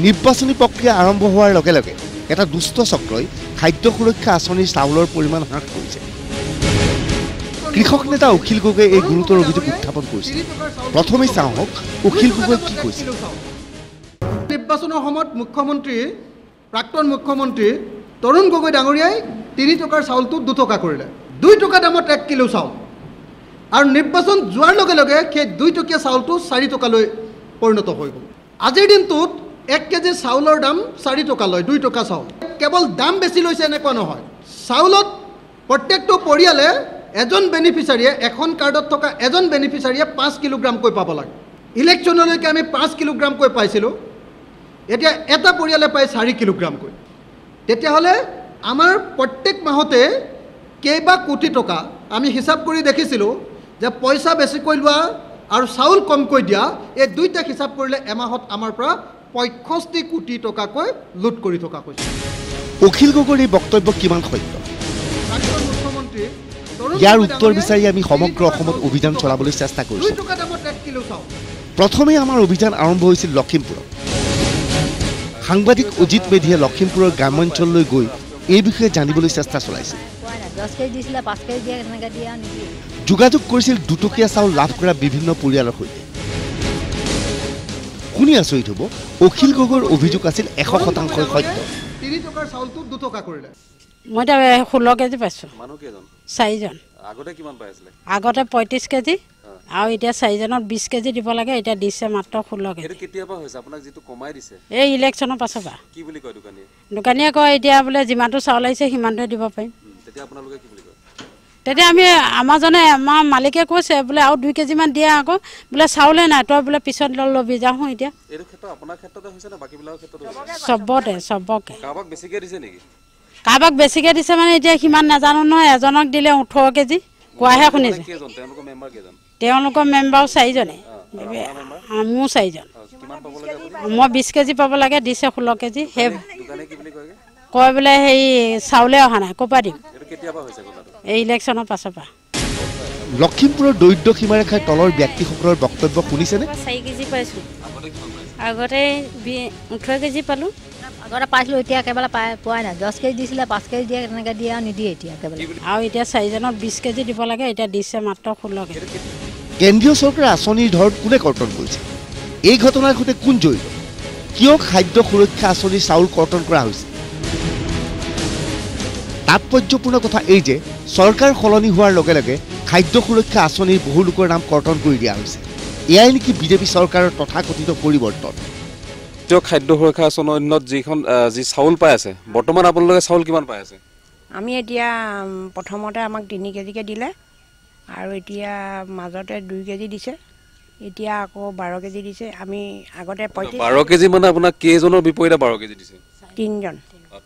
নিৰ্বাচনী প্ৰক্ৰিয়া আৰম্ভ হোৱাৰ লগে লগে এটা দুষ্ট চক্ৰই খাদ্য সুৰক্ষা আঁচনিৰ চাউলৰ পৰিমাণ হ্ৰাস কৰিছে কৃষক নেতা অখিল গগৈয়ে এই গুৰুতৰ অভিযোগ উত্থাপন কৰিছিল প্ৰথমেই চাওক অখিল গগৈ কি কৈছিল
নিৰ্বাচনৰ সময়ত মুখ্যমন্ত্ৰী প্ৰাক্তন মুখ্যমন্ত্ৰী তৰুণ গগৈ ডাঙৰীয়াই 3 টকাৰ চাউলটো 2 টকা কৰিলে 2 টকা দামত 1 কিলো চাউল আৰু নিৰ্বাচন যোৱাৰ লগে লগে সেই 2 টকীয়া চাউলটো 4 টকালৈ পৰিণত হৈ গ'ল আজিৰ দিনটোত 1 কেজি চাউলৰ দাম 4 টকা লয় 2 টকা চাউল কেৱল দাম বেছি লৈছে এনেকুৱা নহয় চাউলত প্ৰত্যেকটো পৰিয়ালে এজন বেনিফিচিয়াৰীয়ে এখন কাৰ্ডত থকা এজন বেনিফিচিয়াৰীয়ে 5 কিলোগ্ৰামকৈ পাব লাগে ইলেকশ্যনলৈকে আমি 5 কিলোগ্ৰামকৈ পাইছিলোঁ এতিয়া এটা পৰিয়ালে পায় 4 কিলোগ্ৰামকৈ তেতিয়াহ'লে আমাৰ প্ৰত্যেক মাহতে কেইবা কোটি টকা আমি হিচাপ কৰি দেখিছিলোঁ যে পইচা বেছিকৈ লোৱা আৰু চাউল কমকৈ দিয়া এই দুইটা হিচাপ কৰিলে এমাহত আমাৰ পৰা 65 কোটি টকাকৈ লুট কৰি থকা হৈছে
অখিল গগৈৰ এই বক্তব্য কিমান সত্য
মুখ্যমন্ত্ৰী
ইয়াৰ উত্তৰ বিচাৰি আমি সমগ্ৰ অসমত অভিযান চলাবলৈ চেষ্টা কৰিছোঁ
2 টকা দামত 1 কিলো চাউল
প্ৰথমেই আমাৰ অভিযান আৰম্ভ হৈছিল লখিমপুৰত সাংবাদিক অজিত মেধিয়ে লখিমপুৰৰ গ্ৰামাঞ্চললৈ গৈ এই বিষয়ে জানিবলৈ চেষ্টা চলাইছিল যোগাযোগ কৰিছিল 2 টকীয়া চাউল লাভ কৰা বিভিন্ন পৰিয়ালৰ সৈতে শুনি আচৰিত হ'ব অখিল গগৈৰ অভিযোগ আছিল 100% সত্য
3 টকাৰ চাউলটো 2 টকা কৰিলে
মই 16 কেজি পাইছোঁ
মানুহ কেইজন
4জন
আগতে কিমান পাইছিলে
আগতে 35 কেজি আৰু এতিয়া 4জনত 20 কেজি দিব লাগে এতিয়া দিছে মাত্ৰ 16 কেজি
এটো কেতিয়াবা হৈছে আপোনাক যেটো কমাই দিছে
এই ইলেকশ্যনৰ পাছৰ
কি বুলি কয় দোকানীয়ে
দোকানীয়ে কয় এতিয়া বোলে যিমানটো চাউল আহিছে সিমানটোৱে দিব পাৰিম
তেতিয়া আপোনালোকে কি বুলি কয়
তেতিয়া আমি আমাৰ মালিকে কৈছে বোলে আৰু 2 কেজি মান দিয়া আকৌ বোলে চাউলে নাই তই বোলে পিছত ল'বি যাওঁ এতিয়া
এইটো ক্ষেত্ৰত আপোনাৰ ক্ষেত্ৰতে হৈছে না বাকি বিলাকৰ ক্ষেত্ৰতে
চবকে
কাবাক বেছিকে দিছে নেকি
কাবাক বেছিকে দিছে মানে এতিয়া সিমান নাজানো নহয় এজনক দিলে 18 কেজি কোৱাহে শুনিছোঁ।
কেইজন তেওঁলোকৰ মেম্বাৰ কেইজন?
তেওঁলোকৰ মেম্বাৰ 4জনে, মোৰ 4জন।
কিমান পাব লাগে আপুনি?
মই 20 কেজি পাব লাগে, দিছে 16 কেজি। সেই
দোকানে কি বুলি কয়গে?
কয় বোলে হেৰি চাউলে অহা নাই, ক'ৰ পৰা দিম?
এইটো কেতিয়াৰ পৰা হৈছে কথাটো?
এই ইলেকশ্যনৰ পাছৰ পৰা।
লখিমপুৰৰ দৰিদ্ৰ সীমাৰেখাৰ তলৰ ব্যক্তিসকলৰ বক্তব্য শুনিছেনে?
4 কেজি পাইছোঁ,
আগতে কিমান পাইছে?
আগতে 18 কেজি পালোঁ।
আগতে পাইছিলোঁ, এতিয়া একেবাৰে পোৱাই নাই। 10 কেজি দিছিলে, 5 কেজি দিয়ে, তেনেকৈ দিয়ে আৰু নিদিয়ে এতিয়া একেবাৰে।
আৰু এতিয়া 4জনক 20 কেজি দিব লাগে, এতিয়া দিছে মাত্ৰ 16 কেজি।
কেন্দ্ৰীয় চৰকাৰে আঁচনিৰ ধৰত কোনে কৰ্তন কৰিছে? এই ঘটনাৰ সৈতে কোন জড়িত? কিয় খাদ্য সুৰক্ষা আঁচনিৰ চাউল কৰ্তন কৰা হৈছে? তাৎপৰ্যপূৰ্ণ কথা এই যে চৰকাৰ সলনি হোৱাৰ লগে লগে খাদ্য সুৰক্ষা আঁচনিৰ বহু লোকৰ নাম কৰ্তন কৰি দিয়া হৈছে। এয়াই নেকি বিজেপি চৰকাৰৰ তথাকথিত পৰিৱৰ্তন?
খাদ্য সুৰক্ষা আঁচনিৰ অধীনত যি চাউল পাই আছে, বৰ্তমান আপোনালোকে চাউল কিমান পাই আছে?
আমি এতিয়া প্ৰথমতে আমাক 3 কেজিকৈ দিলে, আৰু এতিয়া মাজতে 2 কেজি দিছে, এতিয়া আকৌ 12 কেজি দিছে। আমি আগতে
12 কেজি মানে আপোনাক কেইজনৰ বিপৰীতে 12 কেজি দিছে?
3জন।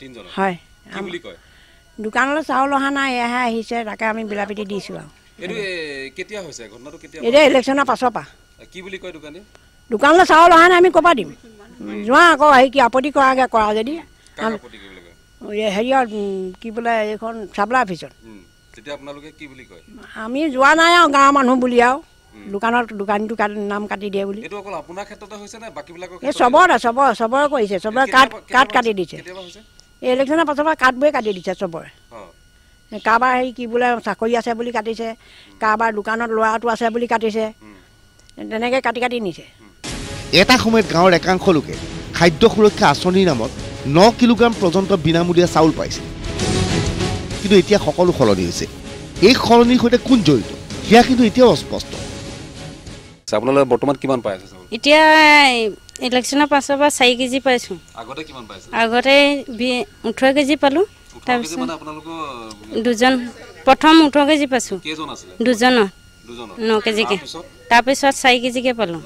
3জন
হয়।
কি বুলি কয়?
দোকানলৈ চাউল অহা নাই, এয়াহে আহিছে, তাকে আমি বিলাপিতি দিছোঁ আৰু।
এইটো কেতিয়া হৈছে ঘটনাটো? কেতিয়া?
এতিয়া ইলেকশ্যনৰ পাছৰ পৰা।
কি বুলি কয় দোকানী?
দোকানলৈ চাউল অহা নাই, আমি ক'ৰ পৰা দিম? যোৱা আকৌ হেৰি কি আপত্তি কৰাকৈ কৰা যদি হেৰিয়ত কি বোলে এইখন চাপ্লাই অফিচত।
তেতিয়া আপোনালোকে কি বুলি কয়?
আমি যোৱা নাই আৰু গাঁৱৰ মানুহ বুলি আৰু দোকানীটো নাম কাটি দিয়ে বুলি।
এইটো অকল আপোনাৰ ক্ষেত্ৰতে হৈছে নে বাকীবিলাকৰ?
এই চবৰে কৰিছে, চবৰে কাট কাটি দিছে। এই ইলেকশ্যনৰ পাছৰ পৰা কাটবোৰে কাটি দিছে চবৰে। কাৰোবাৰ হেৰি কি বোলে চাকৰি আছে বুলি কাটিছে, কাৰোবাৰ দোকানত ল'ৰাটো আছে বুলি কাটিছে, তেনেকৈ কাটি কাটি নিছে।
এটা সময়ত গাঁৱৰ একাংশ লোকে খাদ্য সুৰক্ষা আঁচনিৰ নামত 9 কিলোগ্ৰাম পৰ্যন্ত বিনামূলীয়া চাউল পাইছে। কিন্তু এতিয়া সকলো সলনি হৈছে। এই সলনিৰ সৈতে কোন জড়িত সেয়া কিন্তু এতিয়াও অস্পষ্ট।
আপোনালোকে বৰ্তমান কিমান পাই আছে চাউল?
এতিয়া ইলেকশ্যনৰ পাছৰ পৰা 4 কেজি পাইছোঁ।
আগতে কিমান পাইছে?
আগতে 18 কেজি পালোঁ। তাৰপিছত
মানে আপোনালোকৰ
2জন, প্ৰথম 18 কেজি পাইছোঁ।
কেইজন আছিলে?
2জনৰ 9 কেজিকৈ। তাৰপিছত 4 কেজিকৈ পালোঁ।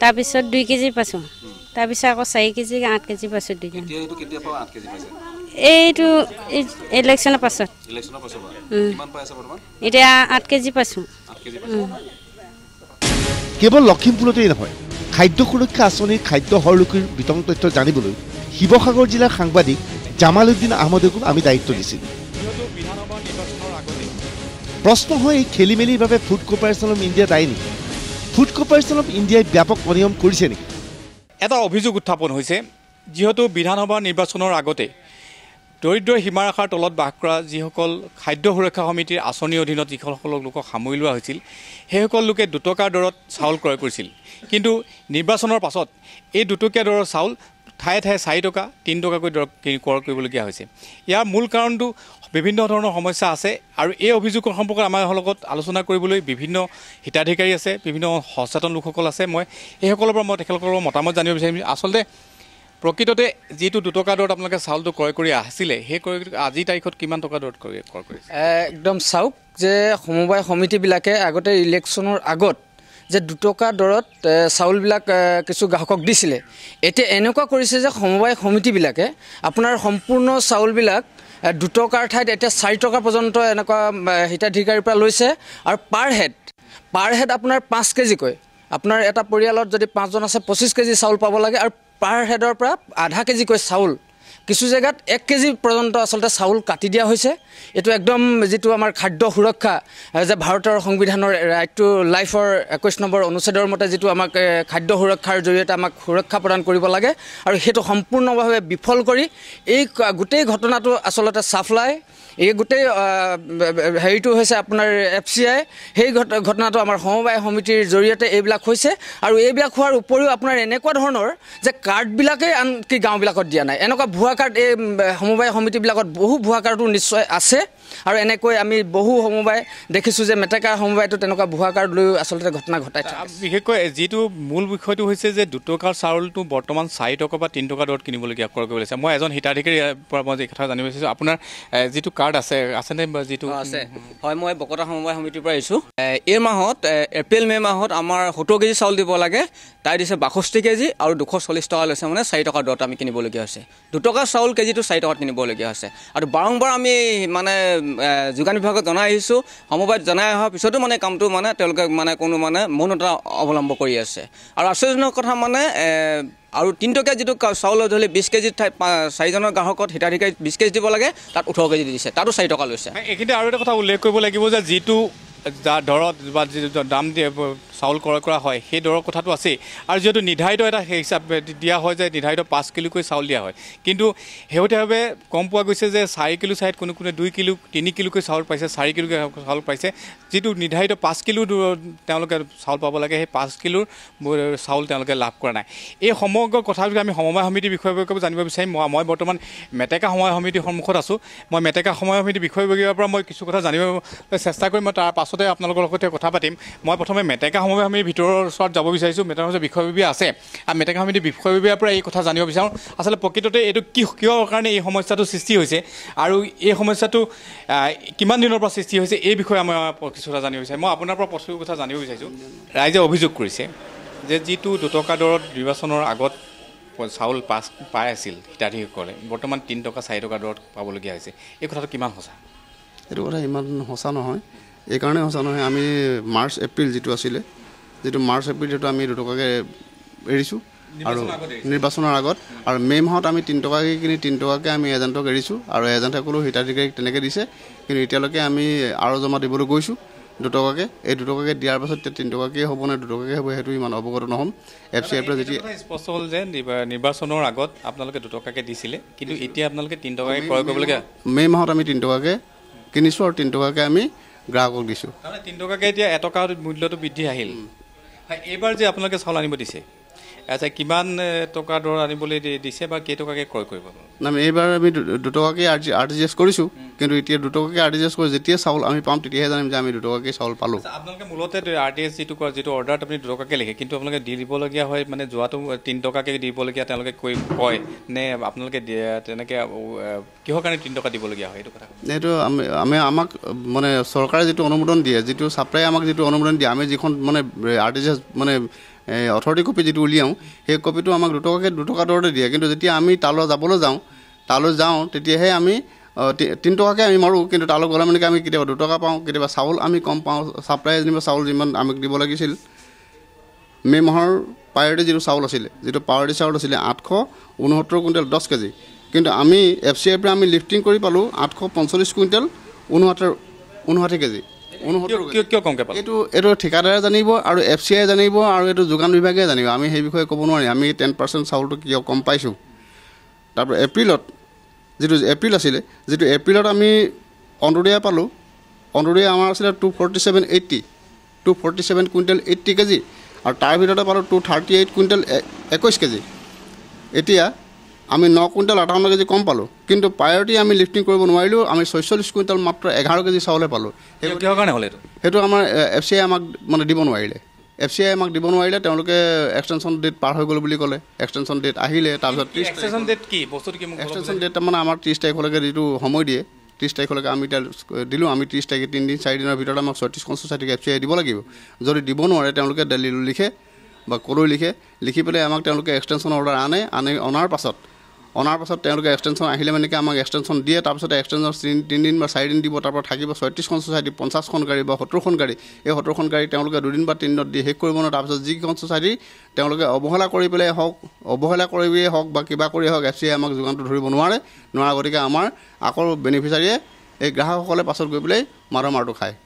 তাৰপিছত 2 কেজি পাইছোঁ। তাৰপিছত আকৌ 4 কেজি 8 কেজি পাইছোঁ 2জন। এইটো ইলেকশ্যনৰ পাছত। এতিয়া 8 কেজি পাইছোঁ।
কেৱল লখিমপুৰতেই নহয়, খাদ্য সুৰক্ষা আঁচনিৰ খাদ্য হৰলুকিৰ বিতং তথ্য জানিবলৈ শিৱসাগৰ জিলাৰ সাংবাদিক জামালুদ্দিন আহমদকো আমি দায়িত্ব দিছিলোঁ। প্ৰশ্ন হয়, এই খেলি মেলিৰ বাবে ফুড কৰ্পোৰেশ্যন অফ ইণ্ডিয়া দায়ী নেকি? ফুড কৰ্পোৰেশ্যন অফ ইণ্ডিয়াই ব্যাপক অনিয়ম কৰিছে নেকি?
এটা অভিযোগ উত্থাপন হৈছে, যিহেতু বিধানসভা নিৰ্বাচনৰ আগতে দৰিদ্ৰ সীমাৰেখাৰ তলত বাস কৰা যিসকল খাদ্য সুৰক্ষা সমিতিৰ আঁচনিৰ অধীনত যিসকল লোকক সামৰি লোৱা হৈছিল, সেইসকল লোকে 2 টকাৰ দৰত চাউল ক্ৰয় কৰিছিল। কিন্তু নিৰ্বাচনৰ পাছত এই 2 টকীয়া দৰৰ চাউল ঠায়ে ঠায়ে 4 টকা 3 টকাকৈ দৰ ক্ৰয় কৰিবলগীয়া হৈছে। ইয়াৰ মূল কাৰণটো বিভিন্ন ধৰণৰ সমস্যা আছে, আৰু এই অভিযোগৰ সম্পৰ্কত আমাৰ লগত আলোচনা কৰিবলৈ বিভিন্ন হিতাধিকাৰী আছে, বিভিন্ন সচেতন লোকসকল আছে। মই সেইসকলৰ পৰা তেখেতসকলৰ মতামত জানিব বিচাৰিম। আচলতে প্ৰকৃততে যিটো 2 টকা দৰত আপোনালোকে চাউলটো ক্ৰয় কৰি আহিছিলে, সেই আজিৰ তাৰিখত কিমান টকা দৰত ক্ৰয় কৰিছে?
একদম চাওক যে সমবায় সমিতিবিলাকে আগতে ইলেকশ্যনৰ আগত যে 2 টকা দৰত চাউলবিলাক কিছু গ্ৰাহকক দিছিলে, এতিয়া এনেকুৱা কৰিছে যে সমবায় সমিতিবিলাকে আপোনাৰ সম্পূৰ্ণ চাউলবিলাক 2 টকাৰ ঠাইত এতিয়া 4 টকা পৰ্যন্ত এনেকুৱা হিতাধিকাৰীৰ পৰা লৈছে। আৰু পাৰ হেড আপোনাৰ 5 কেজিকৈ, আপোনাৰ এটা পৰিয়ালত যদি 5জন আছে 25 কেজি চাউল পাব লাগে, আৰু পাৰ হেডৰ পৰা আধা কেজিকৈ চাউল, কিছু জেগাত 1 কেজি পৰ্যন্ত আচলতে চাউল কাটি দিয়া হৈছে। এইটো একদম যিটো আমাৰ খাদ্য সুৰক্ষা যে ভাৰতৰ সংবিধানৰ ৰাইট টু লাইফৰ 21 নম্বৰ অনুচ্ছেদৰ মতে যিটো আমাক খাদ্য সুৰক্ষাৰ জৰিয়তে আমাক সুৰক্ষা প্ৰদান কৰিব লাগে, আৰু সেইটো সম্পূৰ্ণভাৱে বিফল কৰি এই গোটেই ঘটনাটো আচলতে চাপ্লাই, এই গোটেই হেৰিটো হৈছে আপোনাৰ FCI, সেই ঘটনাটো আমাৰ সমবায় সমিতিৰ জৰিয়তে এইবিলাক হৈছে। আৰু এইবিলাক হোৱাৰ উপৰিও আপোনাৰ এনেকুৱা ধৰণৰ যে কাৰ্ডবিলাকেই আনকি গাঁওবিলাকত দিয়া নাই, এনেকুৱা ভুৱা কাৰ্ড এই সমবায় সমিতিবিলাকত বহু ভুৱা কাৰ্ডো নিশ্চয় আছে। আৰু এনেকৈ আমি বহু সমবায় দেখিছোঁ যে মেটেকাৰ সমবায়টো তেনেকুৱা ভুৱা কাৰ্ড লৈ আচলতে ঘটনা ঘটাই থাকে।
বিশেষকৈ যিটো মূল বিষয়টো হৈছে যে 2 টকাৰ চাউলটো বৰ্তমান 4 টকা বা 3 টকা দৰত কিনিবলগীয়া ক্ৰয় কৰিব লাগিছে। মই এজন হিতাধিকাৰীৰ পৰা মই এই কথা জানিব বিচাৰিছোঁ, আপোনাৰ যিটো কাৰ্ড কাৰ্ড আছেনে যিটো
আছে হয় মই বকতা সমবায় সমিতিৰ পৰা আহিছোঁ এই মাহত এপ্ৰিল মে' মাহত আমাৰ 70 কেজি চাউল দিব লাগে তাই দিছে 62 কেজি আৰু 240 টকা লৈছে মানে 4 টকা দৰত আমি কিনিবলগীয়া হৈছে 2 টকা চাউল কেজিটো 4 টকাত কিনিবলগীয়া হৈছে আৰু বাৰম্বাৰ আমি মানে যোগান বিভাগত জনাই আহিছোঁ সমবায়ত জনাই অহাৰ পিছতো মানে কামটো মানে তেওঁলোকে মানে কোনো মানে মৌনতা অৱলম্বন কৰি আছে আৰু আশ্চৰ্যজনক কথা মানে আৰু 3 টকা যিটো চাউল ধৰি 20 কেজি 4জনৰ গ্ৰাহকত হিতাধিকাৰী 20 কেজি দিব লাগে তাত 18 কেজি দিছে তাতো 4 টকা লৈছে
এইখিনি আৰু এটা কথা উল্লেখ কৰিব লাগিব যে যিটো দৰত বা যিটো দাম দিয়ে চাউল ক্ৰয় কৰা হয় সেই দৰৰ কথাটো আছেই আৰু যিহেতু নিৰ্ধাৰিত এটা সেই হিচাপ দিয়া হয় যে নিৰ্ধাৰিত 5 কিলোকৈ চাউল দিয়া হয় কিন্তু শেহতীয়াভাৱে কম পোৱা গৈছে যে 4 কিলো চাইড কোনো 2 কিলো 3 কিলোকৈ চাউল পাইছে 4 কিলোকৈ চাউল পাইছে যিটো নিৰ্ধাৰিত 5 কিলো তেওঁলোকে চাউল পাব লাগে সেই 5 কিলোৰ চাউল তেওঁলোকে লাভ কৰা নাই এই সমগ্ৰ কথাবিলাক আমি সমবায় সমিতিৰ বিষয়ববীয়াকৈ জানিব বিচাৰিম মই বৰ্তমান মেটেকা সমবায় সমিতিৰ সন্মুখত আছোঁ মই মেটেকা সমবায় সমিতিৰ বিষয়ববীয়াৰ পৰা মই কিছু কথা জানিব চেষ্টা কৰিম মই তাৰ পাছতে আপোনালোকৰ লগতে কথা পাতিম মই প্ৰথমে মেটেকা সমবায় সমিতিৰ ভিতৰৰ ওচৰত যাব বিচাৰিছোঁ মেটেকা সমিতিৰ বিষয়ববীয়া আছে আৰু মেটেকা সমিতিৰ বিষয়ববীয়াৰ পৰা এই কথা জানিব বিচাৰোঁ আচলতে প্ৰকৃততে এইটো কিহৰ কাৰণে এই সমস্যাটো সৃষ্টি হৈছে আৰু এই সমস্যাটো কিমান দিনৰ পৰা সৃষ্টি হৈছে এই বিষয়ে মই কিছু কথা জানিব বিচাৰিম মই আপোনাৰ পৰা প্ৰথম কথা জানিব বিচাৰিছোঁ ৰাইজে অভিযোগ কৰিছে যে যিটো 2 টকা দৰত নিৰ্বাচনৰ আগত চাউল পাই আছিল হিতাধিকাৰীসকলে বৰ্তমান 3 টকা 4 টকা দৰত পাবলগীয়া হৈছে এই কথাটো কিমান সঁচা
এইটো কথা ইমান সঁচা নহয় এইকাৰণে সঁচা নহয় আমি মাৰ্চ এপ্ৰিল যিটো আছিলে যিটো মাৰ্চ এপ্ৰিল যিটো আমি 2 টকাকৈ এৰিছোঁ আৰু নিৰ্বাচনৰ আগত আৰু মে' মাহত আমি 3 টকাকৈ কিনি 3 টকাকৈ আমি এজেণ্টক এৰিছোঁ আৰু এজেণ্টে ক'লেও হিতাধিকাৰীক তেনেকৈ দিছে কিন্তু এতিয়ালৈকে আমি আৰু জমা দিবলৈ গৈছোঁ 2 টকাকৈ এই 2 টকাকৈ দিয়াৰ পাছত 3 টকাকৈ হ'ব নে 2 টকাকৈ হ'ব সেইটো ইমান অৱগত নহ'ম FCI পৰা যেতিয়া
স্পষ্ট হ'ল যে নিৰ্বাচনৰ আগত আপোনালোকে 2 টকাকৈ দিছিলে কিন্তু এতিয়া আপোনালোকে 3 টকাকৈ ক্ৰয় কৰিবলগীয়া
মে' মাহত আমি 3 টকাকৈ কিনিছোঁ আৰু 3 টকাকৈ আমি গ্ৰাহকক দিছোঁ
তাৰমানে 3 টকাকৈ এতিয়া 1 টকা মূল্যটো বৃদ্ধি আহিল এইবাৰ যে আপোনালোকে চাউল আনিব দিছে আচ্ছা কিমান টকা দৰ আনিবলৈ দিছে বা কেইটকাকৈ ক্ৰয় কৰিব
নাই এইবাৰ আমি 2 টকাকৈ RTGS কৰিছোঁ কিন্তু এতিয়া 2 টকাকৈ RTGS কৰি যেতিয়া চাউল আমি পাম তেতিয়াহে জানিম যে আমি 2 টকাকৈ চাউল পালোঁ
আপোনালোকে মূলতে RTGS যিটো অৰ্ডাৰত আপুনি 2 টকাকৈ লিখে কিন্তু আপোনালোকে দি দিবলগীয়া হয় মানে যোৱাটো 3 টকাকৈ দিবলগীয়া তেওঁলোকে কয় নে আপোনালোকে তেনেকৈ কিহৰ কাৰণে 3 টকা দিবলগীয়া হয় এইটো কথা
এইটো আমাক মানে চৰকাৰে যিটো অনুমোদন দিয়ে যিটো ছাপ্লাই আমাক যিটো অনুমোদন দিয়ে আমি যিখন মানে RTGS মানে অথৰিটি কপি যিটো উলিয়াওঁ সেই কপিটো আমাক 2 টকা দৰতে দিয়ে কিন্তু যেতিয়া আমি তালৈ যাওঁ তেতিয়াহে আমি 3 টকাকৈ আমি মাৰোঁ কিন্তু তালৈ গ'লে মানে আমি কেতিয়াবা 2 টকা পাওঁ কেতিয়াবা চাউল আমি কম পাওঁ ছাপ্লাই যেনিবা চাউল যিমান আমাক দিব লাগিছিল মে' মাহৰ প্ৰায়ৰিটি যিটো চাউল আছিলে যিটো প্ৰায়ৰিটি চাউল আছিলে 869 কুইণ্টেল 10 কেজি কিন্তু আমি FCI পৰা আমি লিফটিং কৰি পালোঁ 845 কুইণ্টেল 59 কেজি এইটো ঠিকাদাৰে জানিব আৰু FCI জানিব আৰু এইটো যোগান বিভাগে জানিব আমি সেই বিষয়ে ক'ব নোৱাৰিম আমি 10% চাউলটো কিয় কম পাইছোঁ তাৰপৰা এপ্ৰিল আছিলে যিটো এপ্ৰিলত আমি অন্তোদয়া পালোঁ অন্তোদয়া আমাৰ আছিলে 247 কুইণ্টেল 80 কেজি আৰু তাৰ ভিতৰতে পালোঁ 238 কুইণ্টেল 21 কেজি এতিয়া আমি 9 কুইণ্টেল 58 কেজি কম পালোঁ কিন্তু প্ৰায়ৰিটি আমি লিফটিং কৰিব নোৱাৰিলোঁ আমি 46 কুইণ্টেল মাত্ৰ 11 কেজি চাউলহে পালোঁ
কিহৰ কাৰণে হ'ল
সেইটো আমাৰ FCI আমাক মানে দিব নোৱাৰিলে FCI আমাক দিব নোৱাৰিলে তেওঁলোকে এক্সটেনশ্যন ডেট পাৰ হৈ গ'ল বুলি ক'লে এক্সটেনশ্যন ডেট আহিলে তাৰপিছত
এক্সটেনশ্যন ডেট কি বস্তুটো কি
এক্সটেনশ্যন ডেট তাৰমানে আমাৰ 30 তাৰিখলৈকে যিটো সময় দিয়ে 30 তাৰিখলৈকে আমি এতিয়া দিলোঁ আমি 30 তাৰিখে 3 দিন 4 দিনৰ ভিতৰত আমাক 36 FCI দিব লাগিব যদি দিব নোৱাৰে তেওঁলোকে দিল্লীলৈ লিখে বা ক'লৈ লিখি পেলাই আমাক তেওঁলোকে এক্সটেনশ্যন অৰ্ডাৰ অনাৰ পাছত তেওঁলোকে এক্সটেনশ্যন আহিলে মানে আমাক এক্সটেনশ্যন দিয়ে তাৰপিছত এক্সটেনশ্যন 3 দিন বা 4 দিন দিব তাৰপৰা থাকিব 36খন ছ'চাইটি 50খন গাড়ী বা 70খন গাড়ী এই 70খন গাড়ী তেওঁলোকে 2 দিন বা 3 দিনত দি শেষ কৰিব নোৱাৰে তাৰপিছত যিকেইখন ছ'চাইটি তেওঁলোকে অৱহেলা কৰিয়ে হওক বা কিবা কৰি হওক FCI আমাক যোগানটো ধৰিব নোৱাৰা গতিকে আমাৰ আকৌ বেনিফিচাৰীয়ে এই গ্ৰাহকসকলে পাছত গৈ পেলাই মাৰটো খায়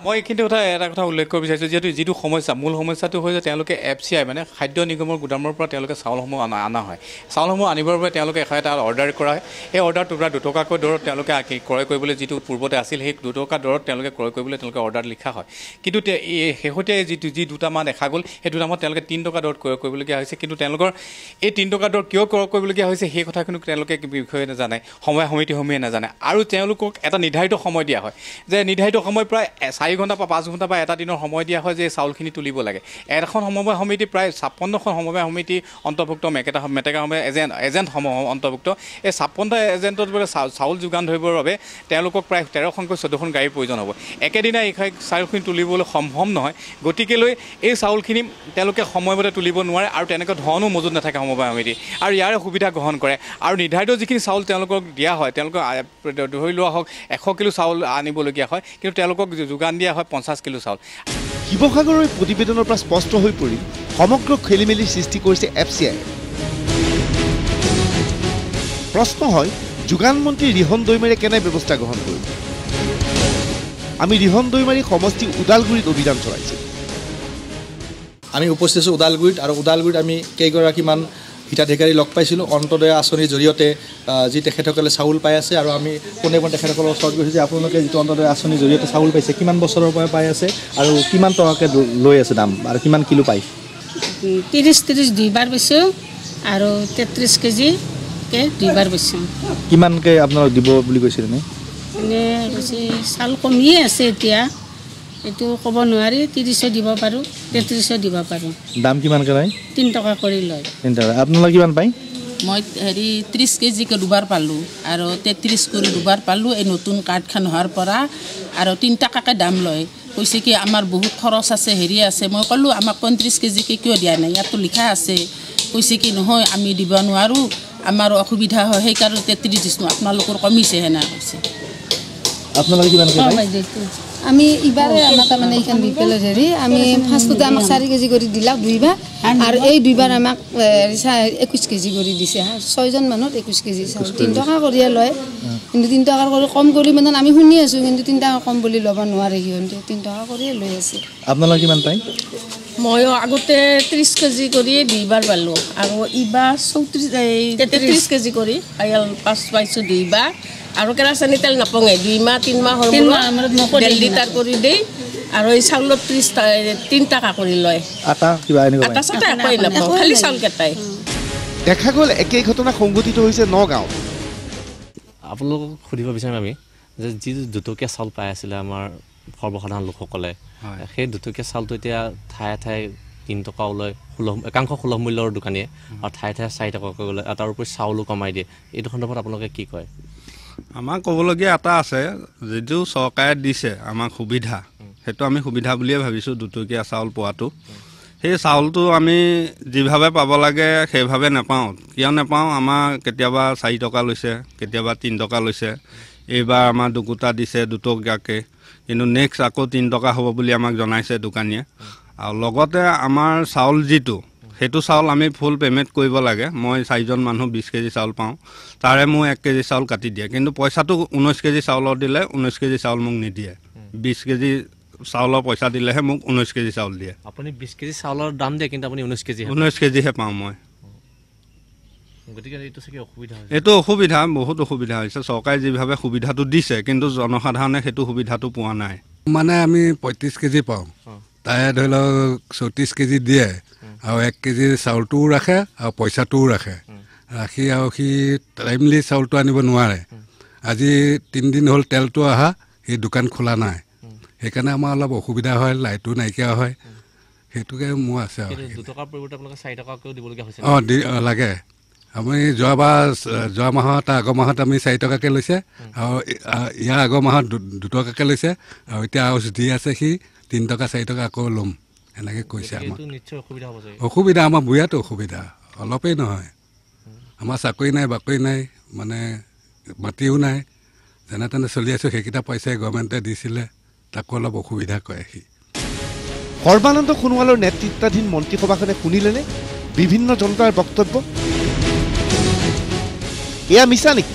মই এইখিনি এটা কথা উল্লেখ কৰিব বিচাৰিছোঁ যিটো সমস্যা মূল সমস্যাটো হৈছে তেওঁলোকে FCI মানে খাদ্য নিগমৰ গুদামৰ পৰা তেওঁলোকে চাউলসমূহ অনা হয় চাউলসমূহ আনিবৰ বাবে তেওঁলোকে এটা অৰ্ডাৰ কৰা হয় সেই অৰ্ডাৰটো 2 টকাকৈ দৰত তেওঁলোকে ক্ৰয় কৰিবলৈ যিটো পূৰ্বতে আছিল সেই 2 টকা দৰত তেওঁলোকে ক্ৰয় কৰিবলৈ তেওঁলোকে অৰ্ডাৰ লিখা হয় কিন্তু শেহতীয়া যি দুটামান দেখা গ'ল সেই দুটামান তেওঁলোকে 3 টকা দৰত ক্ৰয় কৰিবলগীয়া হৈছে কিন্তু তেওঁলোকৰ এই 3 টকা দৰ কিয় ক্ৰয় কৰিবলগীয়া হৈছে সেই কথাখিনি তেওঁলোকে বিষয়ে নাজানে সমবায় সমিতিসমূহে নাজানে আৰু তেওঁলোকক এটা নিৰ্ধাৰিত সময় দিয়া হয় যে নিৰ্ধাৰিত সময় প্ৰায় 4 ঘণ্টা বা 5 ঘণ্টা বা এটা দিনৰ সময় দিয়া হয় যে চাউলখিনি তুলিব লাগে এখন সমবায় সমিতি প্ৰায় 56খন সমবায় সমিতি অন্তৰ্ভুক্ত মেটেকা সমবায় এজেণ্ট অন্তৰ্ভুক্ত এই 56টা এজেণ্টত বোলে চাউল যোগান ধৰিবৰ বাবে তেওঁলোকক প্ৰায় 13খনকৈ 14খন গাড়ীৰ প্ৰয়োজন হ'ব একেদিনা এই চাউলখিনি তুলিবলৈ সম্ভৱ নহয় গতিকেলৈ এই চাউলখিনি তেওঁলোকে সময়মতে তুলিব নোৱাৰে আৰু তেনেকৈ ধনো মজুত নাথাকে সমবায় সমিতি আৰু ইয়াৰে সুবিধা গ্ৰহণ কৰে আৰু নিৰ্ধাৰিত যিখিনি চাউল তেওঁলোকক দিয়া হয় তেওঁলোকক ধৰি লোৱা হওক 100 কিলো চাউল আনিবলগীয়া হয় কিন্তু তেওঁলোকক যোগান দিয়া হয় 50 কিলো চাউল
শিৱসাগৰৰ প্ৰতিবেদনৰ পৰা স্পষ্ট হৈ পৰি সমগ্ৰ খেলিমেলিৰ সৃষ্টি কৰিছে FCI প্ৰশ্ন হয় যোগান মন্ত্ৰী ৰিহন দৈমাৰীয়ে কেনে ব্যৱস্থা গ্ৰহণ কৰিব আমি ৰিহন দৈমাৰী সমষ্টি উদালগুৰিত অভিযান চলাইছোঁ
আমি উপস্থিত আছোঁ উদালগুৰিত আৰু উদালগুৰিত আমি কেইগৰাকীমান হিতাধিকাৰী লগ পাইছিলোঁ অন্তোদয় আঁচনিৰ জৰিয়তে যি তেখেতসকলে চাউল পাই আছে আৰু আমি পোনে পোনে তেখেতসকলৰ ওচৰত গৈছোঁ যে আপোনালোকে যিটো অন্তোদয় আঁচনিৰ জৰিয়তে চাউল পাইছে কিমান বছৰৰ পৰা পাই আছে আৰু কিমান টকাকৈ লৈ আছে দাম আৰু কিমান কিলো পায়
30 দুইবাৰ পাইছোঁ আৰু 33 কেজিকৈ দুইবাৰ পাইছোঁ
কিমানকৈ আপোনালোক দিব বুলি কৈছিল নে
এনেই কৈছে চাউল কমিয়ে আছে এতিয়া এইটো ক'ব নোৱাৰি 30 দিব পাৰোঁ 33 দিব পাৰোঁ
দাম কিমানকৈ লয়
3 টকা কৰি লয়
3 টকা আপোনালোকে কিমান পায়
মই 30 কেজিকৈ দুবাৰ পালোঁ আৰু 33 কৰি দুবাৰ পালোঁ এই নতুন কাৰ্ডখন হোৱাৰ পৰা আৰু 3 টকাকৈ দাম লয় কৈছে কি আমাৰ বহুত খৰচ আছে আছে মই ক'লোঁ আমাক 35 কেজিকৈ কিয় দিয়া নাই ইয়াতো লিখা আছে কৈছে কি নহয় আমি দিব নোৱাৰোঁ আমাৰ অসুবিধা হয় সেইকাৰণে 33 দিছোঁ আপোনালোকৰ কমিছে হেনা কৈছে
আপোনালোকে কিমানকৈ পায়
আমি ইবাৰে আমাৰ তাৰমানে এইখন বিপেলৰ হেৰি আমি ফাৰ্ষ্টতে আমাক 4 কেজি কৰি দিলাক দুইবাৰ আৰু এই দুইবাৰ আমাক 21 কেজি কৰি দিছে 6জন মানুহত 21 কেজি চাউল 3 টকা কৰিয়ে লয় কিন্তু 3 টকাৰ কৰি কম কৰি মানে আমি শুনি আছোঁ কিন্তু 3 টকা কম বুলি ল'ব নোৱাৰে সিহঁতে 3 টকা কৰিয়ে লৈ আছে
আপোনালোকে কিমান পায়
মই আগতে 30 কেজি কৰি দুইবাৰ পালোঁ আৰু ইবাৰ 33 কেজি কৰি আয়াল 5 পাইছোঁ দুইবাৰ আৰু কেৰাচিন তেল নাপাওঁগে 2 মাহ 3 মাহৰ মূৰত 1.5 লিটাৰ কৰি দেই আৰু এই চাউলত 3 টকা কৰি লয়
আটা কিবা এনেকুৱা
আটা চাটা একোৱেই নাপাওঁ খালি চাউল কেইটাই
দেখা গ'ল একেই ঘটনা সংঘটিত হৈছে নগাঁও
আপোনালোকক সুধিব বিচাৰিম আমি যে যি দুটকীয়া চাউল পাই আছিলে আমাৰ সৰ্বসাধাৰণ লোকসকলে সেই দুটকীয়া চাউলটো এতিয়া ঠায়ে ঠায়ে 3 টকা ওলাই একাংশ সুলভ মূল্যৰ দোকানীয়ে আৰু ঠায়ে ঠায়ে 4 টকাকৈ গ'লে তাৰ উপৰি চাউলো কমাই দিয়ে এইটো সন্দৰ্ভত আপোনালোকে কি কয়
আমাক ক'বলগীয়া এটা আছে যিটো চৰকাৰে দিছে আমাক সুবিধা সেইটো আমি সুবিধা বুলিয়ে ভাবিছোঁ দুটকীয়া চাউল পোৱাটো সেই চাউলটো আমি যিভাৱে পাব লাগে সেইভাৱে নাপাওঁ কিয় নাপাওঁ আমাৰ কেতিয়াবা 4 টকা লৈছে কেতিয়াবা 3 টকা লৈছে এইবাৰ আমাৰ দুকুটা দিছে দুটকীয়াকৈ কিন্তু নেক্সট আকৌ 3 টকা হ'ব বুলি আমাক জনাইছে দোকানীয়ে আৰু লগতে আমাৰ চাউল যিটো সেইটো চাউল আমি ফুল পেমেণ্ট কৰিব লাগে মই 4জন মানুহ 20 কেজি চাউল পাওঁ তাৰে মোৰ 1 কেজি চাউল কাটি দিয়ে কিন্তু পইচাটো 19 কেজি চাউলৰ দিলে 19 কেজি চাউল মোক নিদিয়ে 20 কেজি চাউলৰ পইচা দিলেহে মোক 19 কেজি চাউল দিয়ে
আপুনি 20 কেজি চাউলৰ দাম দিয়ে কিন্তু আপুনি
19 কেজিহে পাওঁ মই
গতিকে এইটো চাগে অসুবিধা হৈছে
এইটো অসুবিধা বহুত অসুবিধা হৈছে চৰকাৰে যিভাৱে সুবিধাটো দিছে কিন্তু জনসাধাৰণে সেইটো সুবিধাটো পোৱা নাই
মানে আমি 35 কেজি পাওঁ তাই ধৰি লওক 34 কেজি দিয়ে আৰু 1 কেজি চাউলটোও ৰাখে আৰু পইচাটোও ৰাখে ৰাখি আৰু সি টাইমলি চাউলটো আনিব নোৱাৰে আজি 3 দিন হ'ল তেলটো অহা সেই দোকান খোলা নাই সেইকাৰণে আমাৰ অলপ অসুবিধা হয় লাইটো নাইকিয়া হয় সেইটোকে মোৰ আছে আৰু
2 টকাৰ পৰিৱৰ্তে আপোনালোকে 4 টকাকৈ দিবলগীয়া হৈছে
লাগে আমি যোৱা মাহত আগৰ মাহত আমি 4 টকাকৈ লৈছে আৰু ইয়াৰ আগৰ মাহত 2 টকাকৈ লৈছে আৰু এতিয়া আউচ দি আছে সি 3 টকা 4 টকা আকৌ ল'ম এনেকৈ কৈছে আমাক অসুবিধা আমাৰ বুঢ়াটো অসুবিধা অলপেই নহয় আমাৰ চাকৰি নাই বাকৰি নাই মানে মাটিও নাই যেনে তেনে চলি আছোঁ সেইকেইটা পইচাই গভৰ্ণমেণ্টে দিছিলে তাকো অলপ অসুবিধা কৰে সি
সৰ্বানন্দ সোণোৱালৰ নেতৃত্বাধীন মন্ত্ৰীসভাখনে শুনিলেনে বিভিন্ন জনতাৰ বক্তব্য এয়া মিছা নেকি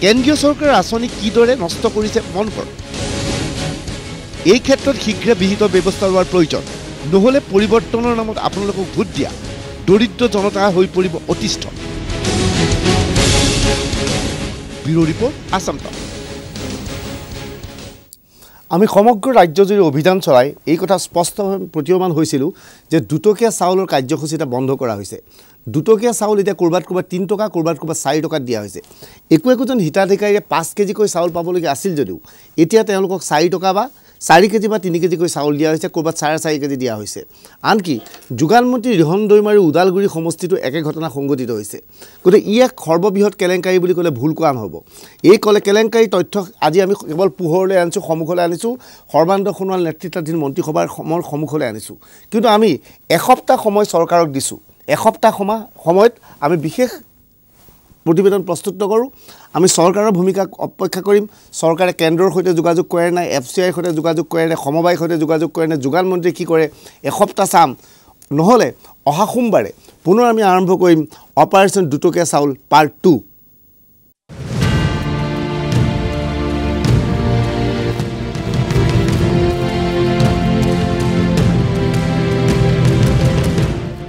কেন্দ্ৰীয় চৰকাৰৰ আঁচনি কিদৰে নষ্ট কৰিছে মন কৰক এই ক্ষেত্ৰত শীঘ্ৰে বিহিত ব্যৱস্থা লোৱাৰ প্ৰয়োজন নহ'লে পৰিৱৰ্তনৰ নামত আপোনালোকক ভোট দিয়া দৰিদ্ৰ জনতা হৈ পৰিব অতিষ্ঠ ব্যুৰ' ৰিপৰ্ট আসাম টাইমছ আমি সমগ্ৰ ৰাজ্যজুৰি অভিযান চলাই এই কথা স্পষ্টভাৱে প্ৰতীয়মান হৈছিলোঁ যে দুটকীয়া চাউলৰ কাৰ্যসূচী এটা বন্ধ কৰা হৈছে দুটকীয়া চাউল এতিয়া ক'ৰবাত 3 টকা ক'ৰবাত 4 টকাত দিয়া হৈছে একোজন হিতাধিকাৰীয়ে 5 কেজিকৈ চাউল পাবলগীয়া আছিল যদিও এতিয়া তেওঁলোকক 4 টকা বা 4 কেজি বা 3 কেজিকৈ চাউল দিয়া হৈছে, ক'ৰবাত 4.5 কেজি দিয়া হৈছে। আনকি যোগান মন্ত্ৰী ৰিহন দৈমাৰী ওদালগুৰি সমষ্টিটো একে ঘটনা সংঘটিত হৈছে। গতিকে ইয়াক সৰ্ববৃহৎ কেলেংকাৰী বুলি ক'লে ভুল কোৱা নহ'ব। এই কেলেংকাৰী তথ্য আজি আমি কেৱল পোহৰলৈ আনিছোঁ, সন্মুখলৈ আনিছোঁ, সৰ্বানন্দ সোণোৱাল নেতৃত্বাধীন মন্ত্ৰীসভাৰ সন্মুখলৈ আনিছোঁ। কিন্তু আমি এসপ্তাহ সময় চৰকাৰক দিছোঁ। এসপ্তাহ সময়ত আমি বিশেষ প্ৰতিবেদন প্ৰস্তুত নকৰোঁ। আমি চৰকাৰৰ ভূমিকাক অপেক্ষা কৰিম। চৰকাৰে কেন্দ্ৰৰ সৈতে যোগাযোগ কৰে নাই, FCIৰ সৈতে যোগাযোগ কৰে নাই, সমবায়ৰ সৈতে যোগাযোগ কৰে নাই, যোগান মন্ত্ৰীয়ে কি কৰে এসপ্তাহ চাম। নহ'লে অহা সোমবাৰে পুনৰ আমি আৰম্ভ কৰিম অপাৰেশ্যন দুটকীয়া চাউল পাৰ্ট 2।